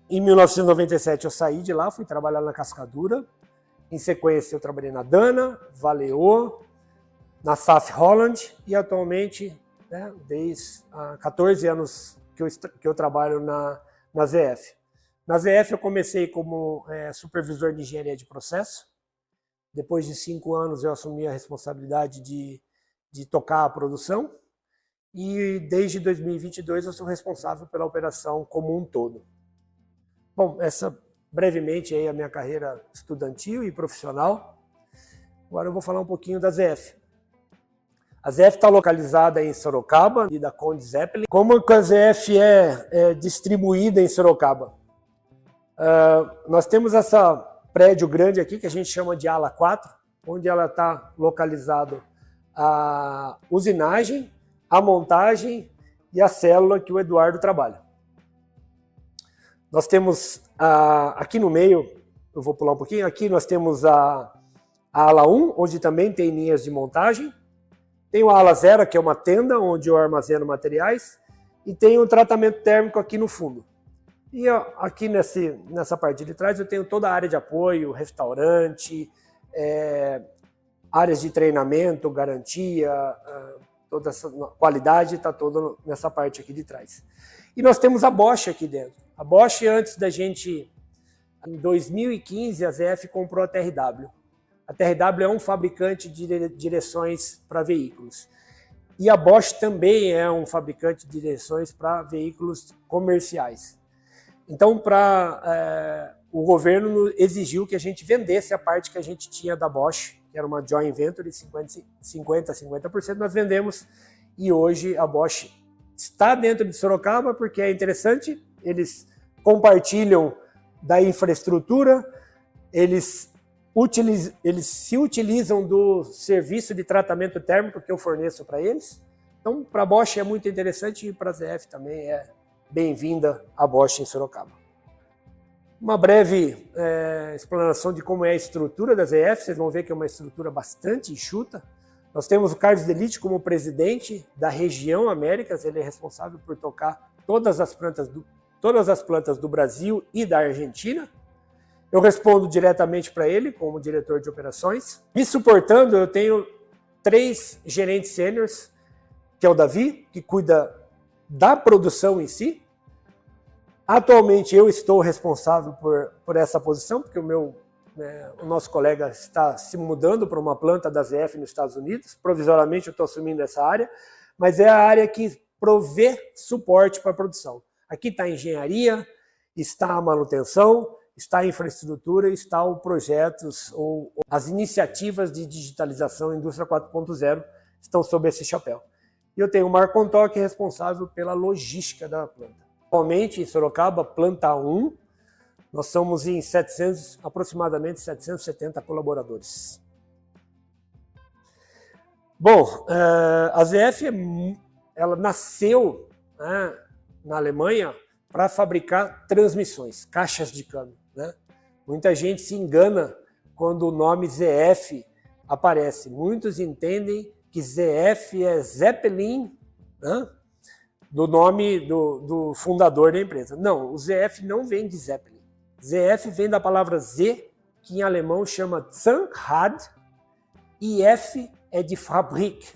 Em 1997 eu saí de lá, fui trabalhar na Cascadura. Em sequência eu trabalhei na Dana, Valeo, na SAF Holland e atualmente, né, desde há 14 anos que eu trabalho na ZF. Na ZF eu comecei como supervisor de engenharia de processo. Depois de 5 anos eu assumi a responsabilidade de tocar a produção. E desde 2022 eu sou responsável pela operação como um todo. Bom, essa brevemente aí a minha carreira estudantil e profissional. Agora eu vou falar um pouquinho da ZF. A ZF está localizada em Sorocaba, e da Conde Zeppelin. Como que a ZF é distribuída em Sorocaba? Nós temos essa prédio grande aqui, que a gente chama de ala 4, onde ela está localizado a usinagem, a montagem e a célula que o Eduardo trabalha. Nós temos aqui no meio, eu vou pular um pouquinho, aqui nós temos a ala 1, onde também tem linhas de montagem. Tem a ala 0, que é uma tenda onde eu armazeno materiais, e tem um tratamento térmico aqui no fundo. E aqui nessa parte de trás eu tenho toda a área de apoio, restaurante, áreas de treinamento, garantia, toda essa qualidade está toda nessa parte aqui de trás. E nós temos a Bosch aqui dentro. A Bosch, antes da gente, em 2015, a ZF comprou a TRW. A TRW é um fabricante de direções para veículos. E a Bosch também é um fabricante de direções para veículos comerciais. Então, o governo exigiu que a gente vendesse a parte que a gente tinha da Bosch, que era uma joint venture de 50%, nós vendemos. E hoje a Bosch está dentro de Sorocaba porque é interessante, eles compartilham da infraestrutura, eles se utilizam do serviço de tratamento térmico que eu forneço para eles. Então, para a Bosch é muito interessante e para a ZF também é bem-vinda a Bosch em Sorocaba. Uma breve explanação de como é a estrutura da ZF, vocês vão ver que é uma estrutura bastante enxuta. Nós temos o Carlos Delite como presidente da região Américas, ele é responsável por tocar todas as plantas do Brasil e da Argentina. Eu respondo diretamente para ele como diretor de operações. Me suportando, eu tenho 3 gerentes sêniores, que é o Davi, que cuida da produção em si. Atualmente eu estou responsável por essa posição, porque o nosso colega está se mudando para uma planta da ZF nos Estados Unidos. Provisoriamente eu estou assumindo essa área, mas é a área que provê suporte para a produção. Aqui está a engenharia, está a manutenção, está a infraestrutura, está os projetos ou as iniciativas de digitalização indústria 4.0 estão sob esse chapéu. E eu tenho o Marco Contoc, responsável pela logística da planta. Atualmente, em Sorocaba, planta 1, nós somos em aproximadamente 770 colaboradores. Bom, a ZF ela nasceu, né, na Alemanha para fabricar transmissões, caixas de câmbio, né? Muita gente se engana quando o nome ZF aparece. Muitos entendem que ZF é Zeppelin, né, do nome do fundador da empresa. Não, o ZF não vem de Zeppelin. ZF vem da palavra Z, que em alemão chama Zahnrad, e F é de Fabrik.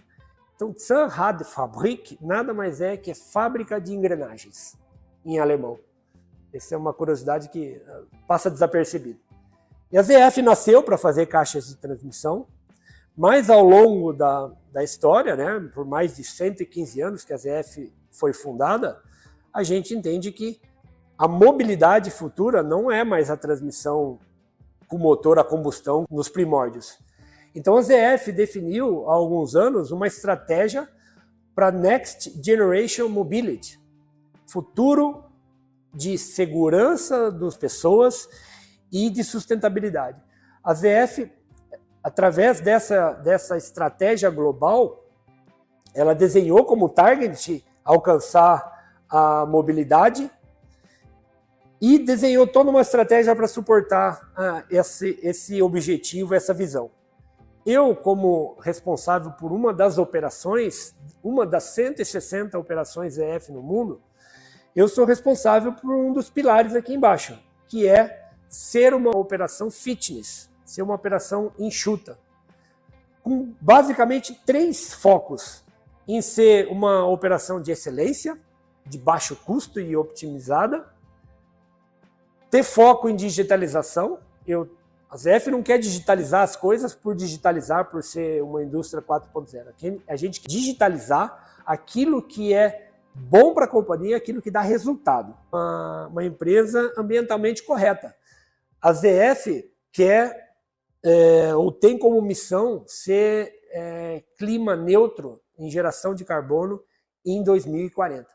Então, Zahnrad Fabrik nada mais é que fábrica de engrenagens, em alemão. Essa é uma curiosidade que passa desapercebida. E a ZF nasceu para fazer caixas de transmissão, mas ao longo da história, né, por mais de 115 anos que a ZF foi fundada, a gente entende que a mobilidade futura não é mais a transmissão com motor a combustão nos primórdios. Então a ZF definiu há alguns anos uma estratégia para Next Generation Mobility, futuro de segurança das pessoas e de sustentabilidade. A ZF, através dessa estratégia global, ela desenhou como target alcançar a mobilidade e desenhou toda uma estratégia para suportar esse objetivo, essa visão. Eu, como responsável por uma das operações, uma das 160 operações ZF no mundo, eu sou responsável por um dos pilares aqui embaixo, que é ser uma operação fitness, ser uma operação enxuta, com basicamente 3 focos: em ser uma operação de excelência, de baixo custo e optimizada, ter foco em digitalização. A ZF não quer digitalizar as coisas por digitalizar, por ser uma indústria 4.0. A gente quer digitalizar aquilo que é bom para a companhia, aquilo que dá resultado. Uma empresa ambientalmente correta. A ZF quer ou tem como missão ser clima neutro em geração de carbono em 2040.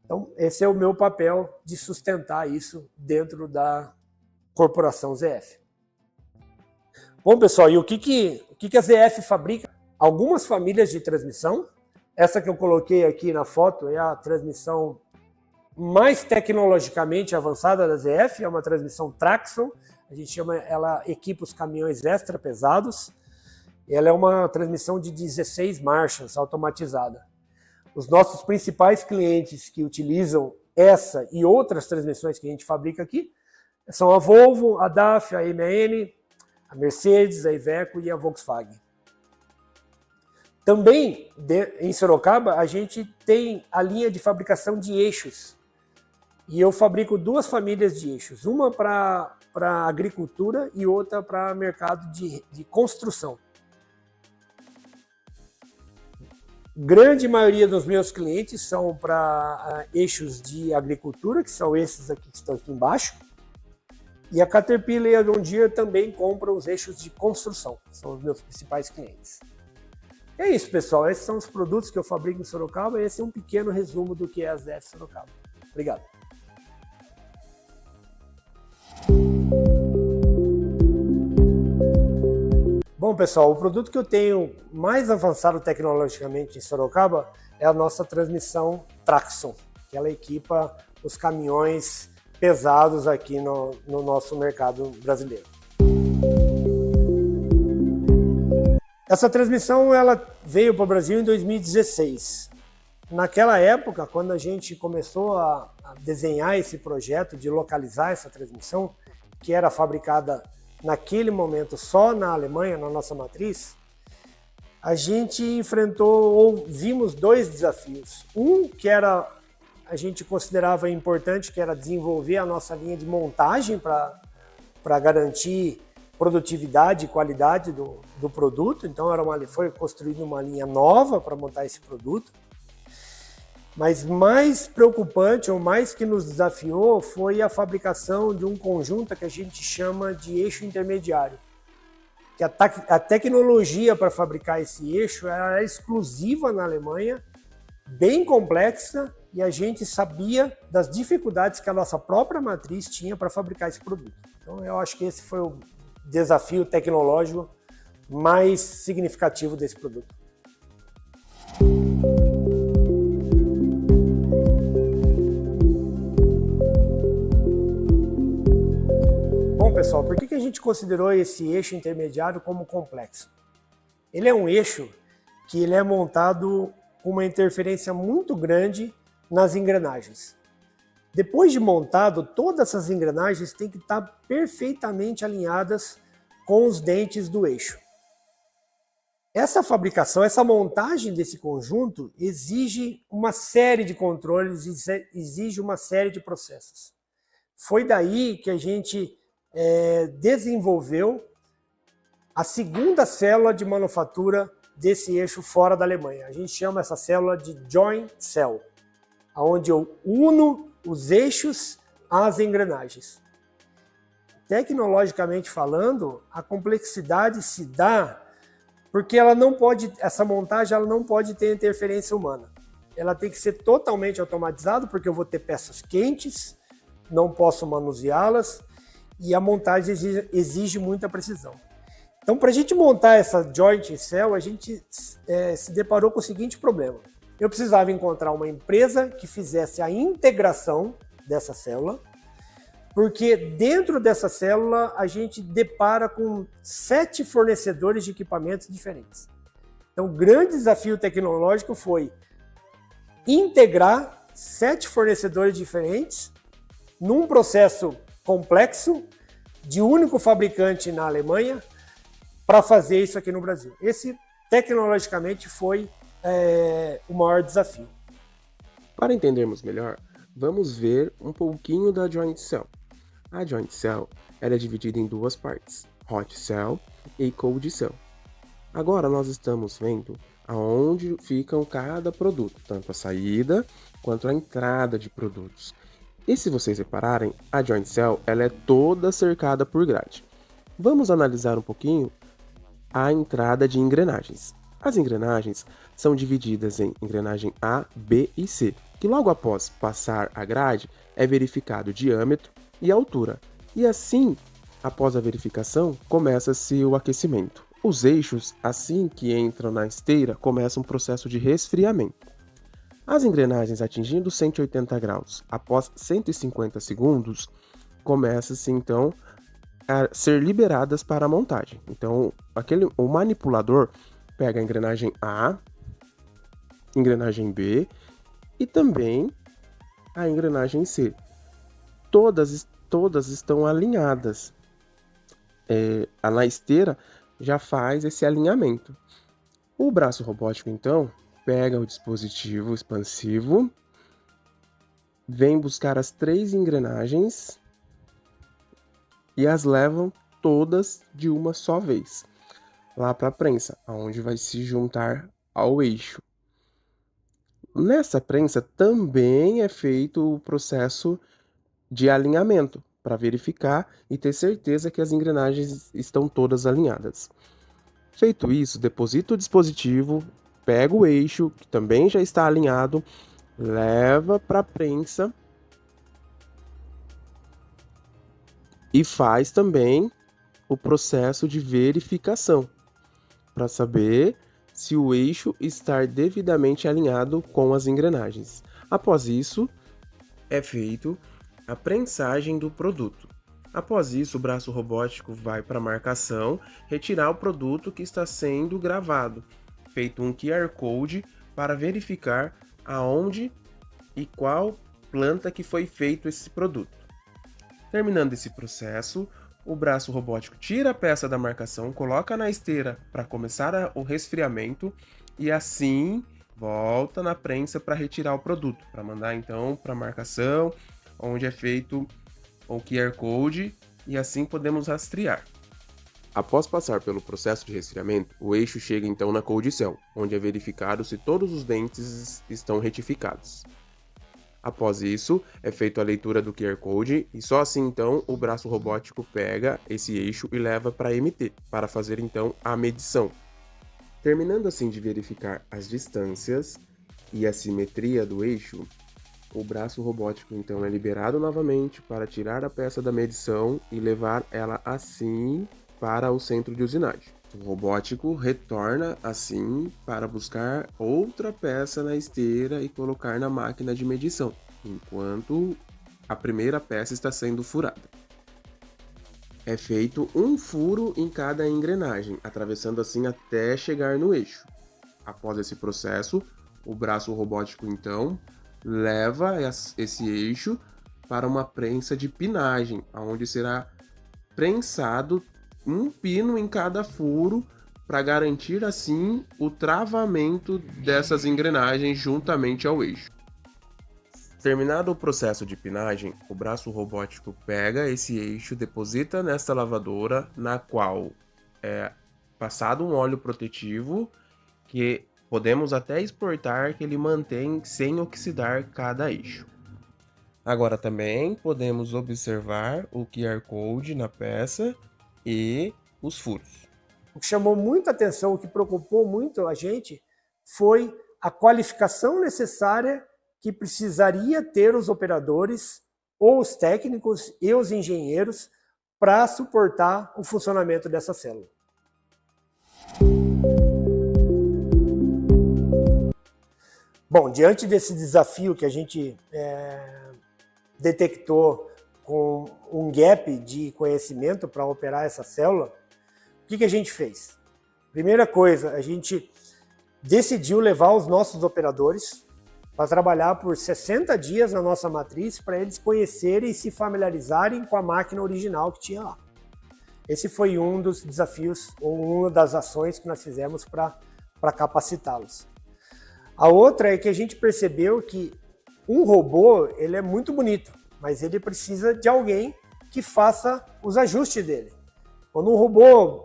Então, esse é o meu papel de sustentar isso dentro da corporação ZF. Bom, pessoal, e o que a ZF fabrica? Algumas famílias de transmissão. Essa que eu coloquei aqui na foto é a transmissão mais tecnologicamente avançada da ZF, é uma transmissão Traxxon. A gente chama ela, equipa os caminhões extra pesados. Ela é uma transmissão de 16 marchas automatizada. Os nossos principais clientes que utilizam essa e outras transmissões que a gente fabrica aqui são a Volvo, a DAF, a MAN, a Mercedes, a Iveco e a Volkswagen. Também em Sorocaba a gente tem a linha de fabricação de eixos. E eu fabrico 2 famílias de eixos, uma para agricultura e outra para mercado de construção. Grande maioria dos meus clientes são para eixos de agricultura, que são esses aqui que estão aqui embaixo. E a Caterpillar e a John Deere também compram os eixos de construção, são os meus principais clientes. É isso, pessoal. Esses são os produtos que eu fabrico em Sorocaba e esse é um pequeno resumo do que é a ZF Sorocaba. Obrigado. Bom, pessoal, o produto que eu tenho mais avançado tecnologicamente em Sorocaba é a nossa transmissão Traxxon, que ela equipa os caminhões pesados aqui no nosso mercado brasileiro. Essa transmissão ela veio para o Brasil em 2016. Naquela época, quando a gente começou a desenhar esse projeto de localizar essa transmissão, que era fabricada naquele momento só na Alemanha, na nossa matriz, a gente enfrentou ou vimos 2 desafios. Um que a gente considerava importante, que era desenvolver a nossa linha de montagem para garantir produtividade e qualidade do produto. Então foi construída uma linha nova para montar esse produto. Mas mais preocupante, ou mais que nos desafiou, foi a fabricação de um conjunto que a gente chama de eixo intermediário. Que a tecnologia para fabricar esse eixo era exclusiva na Alemanha, bem complexa, e a gente sabia das dificuldades que a nossa própria matriz tinha para fabricar esse produto. Então eu acho que esse foi o desafio tecnológico mais significativo desse produto. Bom, pessoal, por que a gente considerou esse eixo intermediário como complexo? Ele é um eixo que ele é montado com uma interferência muito grande nas engrenagens. Depois de montado, todas essas engrenagens têm que estar perfeitamente alinhadas com os dentes do eixo. Essa fabricação, essa montagem desse conjunto exige uma série de controles, exige uma série de processos. Foi daí que a gente desenvolveu a segunda célula de manufatura desse eixo fora da Alemanha. A gente chama essa célula de Joint Cell, onde eu uno os eixos às engrenagens. Tecnologicamente falando, a complexidade se dá porque essa montagem ela não pode ter interferência humana. Ela tem que ser totalmente automatizada, porque eu vou ter peças quentes, não posso manuseá-las, e a montagem exige muita precisão. Então, para a gente montar essa Joint Cell, a gente se deparou com o seguinte problema. Eu precisava encontrar uma empresa que fizesse a integração dessa célula, porque dentro dessa célula a gente depara com 7 fornecedores de equipamentos diferentes. Então, o grande desafio tecnológico foi integrar 7 fornecedores diferentes num processo complexo de único fabricante na Alemanha para fazer isso aqui no Brasil. Esse, tecnologicamente, foi o maior desafio. Para entendermos melhor, vamos ver um pouquinho da Joint Cell. A Joint Cell ela é dividida em duas partes, Hot Cell e Cold Cell. Agora nós estamos vendo aonde ficam cada produto, tanto a saída quanto a entrada de produtos. E se vocês repararem, a Joint Cell ela é toda cercada por grade. Vamos analisar um pouquinho a entrada de engrenagens. As engrenagens são divididas em engrenagem A, B e C, que logo após passar a grade é verificado o diâmetro e a altura. E assim, após a verificação, começa-se o aquecimento. Os eixos, assim que entram na esteira, começa um processo de resfriamento. As engrenagens atingindo 180 graus após 150 segundos, começa-se então a ser liberadas para a montagem. Então, o manipulador pega a engrenagem A, engrenagem B e também a engrenagem C. Todas estão alinhadas. Na esteira já faz esse alinhamento. O braço robótico, então, pega o dispositivo expansivo, vem buscar as 3 engrenagens e as levam todas de uma só vez lá para a prensa, onde vai se juntar ao eixo. Nessa prensa também é feito o processo de alinhamento para verificar e ter certeza que as engrenagens estão todas alinhadas. Feito isso, deposita o dispositivo, pega o eixo, que também já está alinhado, leva para a prensa e faz também o processo de verificação para saber se o eixo está devidamente alinhado com as engrenagens. Após isso, é feito a prensagem do produto. Após isso, o braço robótico vai para a marcação, retirar o produto que está sendo gravado, feito um QR Code para verificar aonde e qual planta que foi feito esse produto. Terminando esse processo, o braço robótico tira a peça da marcação, coloca na esteira para começar o resfriamento e assim volta na prensa para retirar o produto, para mandar então para a marcação, onde é feito o QR Code e assim podemos rastrear. Após passar pelo processo de resfriamento, o eixo chega então na cold cell, onde é verificado se todos os dentes estão retificados. Após isso, é feita a leitura do QR Code e só assim então o braço robótico pega esse eixo e leva para a MT, para fazer então a medição. Terminando assim de verificar as distâncias e a simetria do eixo, o braço robótico então é liberado novamente para tirar a peça da medição e levar ela assim para o centro de usinagem. O robótico retorna assim para buscar outra peça na esteira e colocar na máquina de medição, enquanto a primeira peça está sendo furada. É feito um furo em cada engrenagem, atravessando assim até chegar no eixo. Após esse processo, o braço robótico então leva esse eixo para uma prensa de pinagem, onde será prensado um pino em cada furo para garantir assim o travamento dessas engrenagens juntamente ao eixo. Terminado o processo de pinagem, o braço robótico pega esse eixo, deposita nesta lavadora, na qual é passado um óleo protetivo que podemos até exportar, que ele mantém sem oxidar cada eixo. Agora também podemos observar o QR Code na peça e os furos. O que chamou muita atenção, o que preocupou muito a gente, foi a qualificação necessária que precisaria ter os operadores, ou os técnicos e os engenheiros, para suportar o funcionamento dessa célula. Bom, diante desse desafio que a gente detectou com um gap de conhecimento para operar essa célula, o que a gente fez? Primeira coisa, a gente decidiu levar os nossos operadores para trabalhar por 60 dias na nossa matriz para eles conhecerem e se familiarizarem com a máquina original que tinha lá. Esse foi um dos desafios, ou uma das ações que nós fizemos para capacitá-los. A outra é que a gente percebeu que um robô ele é muito bonito, mas ele precisa de alguém que faça os ajustes dele. Quando um robô,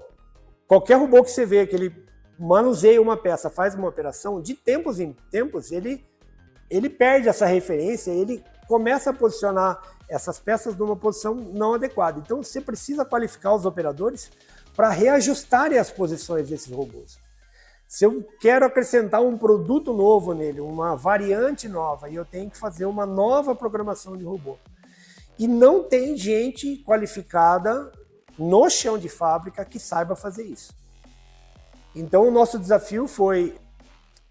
qualquer robô que você vê que ele manuseia uma peça, faz uma operação, de tempos em tempos ele perde essa referência, ele começa a posicionar essas peças numa posição não adequada. Então você precisa qualificar os operadores para reajustarem as posições desses robôs. Se eu quero acrescentar um produto novo nele, uma variante nova, e eu tenho que fazer uma nova programação de robô. E não tem gente qualificada no chão de fábrica que saiba fazer isso. Então o nosso desafio foi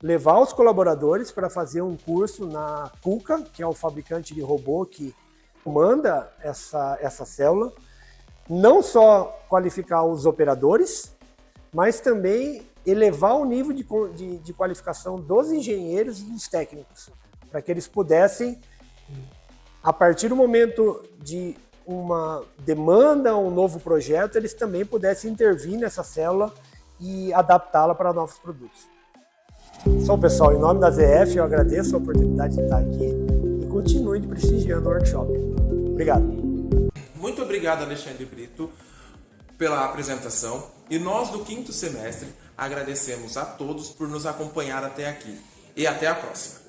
levar os colaboradores para fazer um curso na KUKA, que é o fabricante de robô que comanda essa célula, não só qualificar os operadores, mas também elevar o nível de qualificação dos engenheiros e dos técnicos, para que eles pudessem, a partir do momento de uma demanda, um novo projeto, eles também pudessem intervir nessa célula e adaptá-la para novos produtos. Então, pessoal, em nome da ZF, eu agradeço a oportunidade de estar aqui e continue prestigiando o workshop. Obrigado. Muito obrigado, Alexandre Brito, pela apresentação. E nós, do 5º semestre, agradecemos a todos por nos acompanhar até aqui. E até a próxima.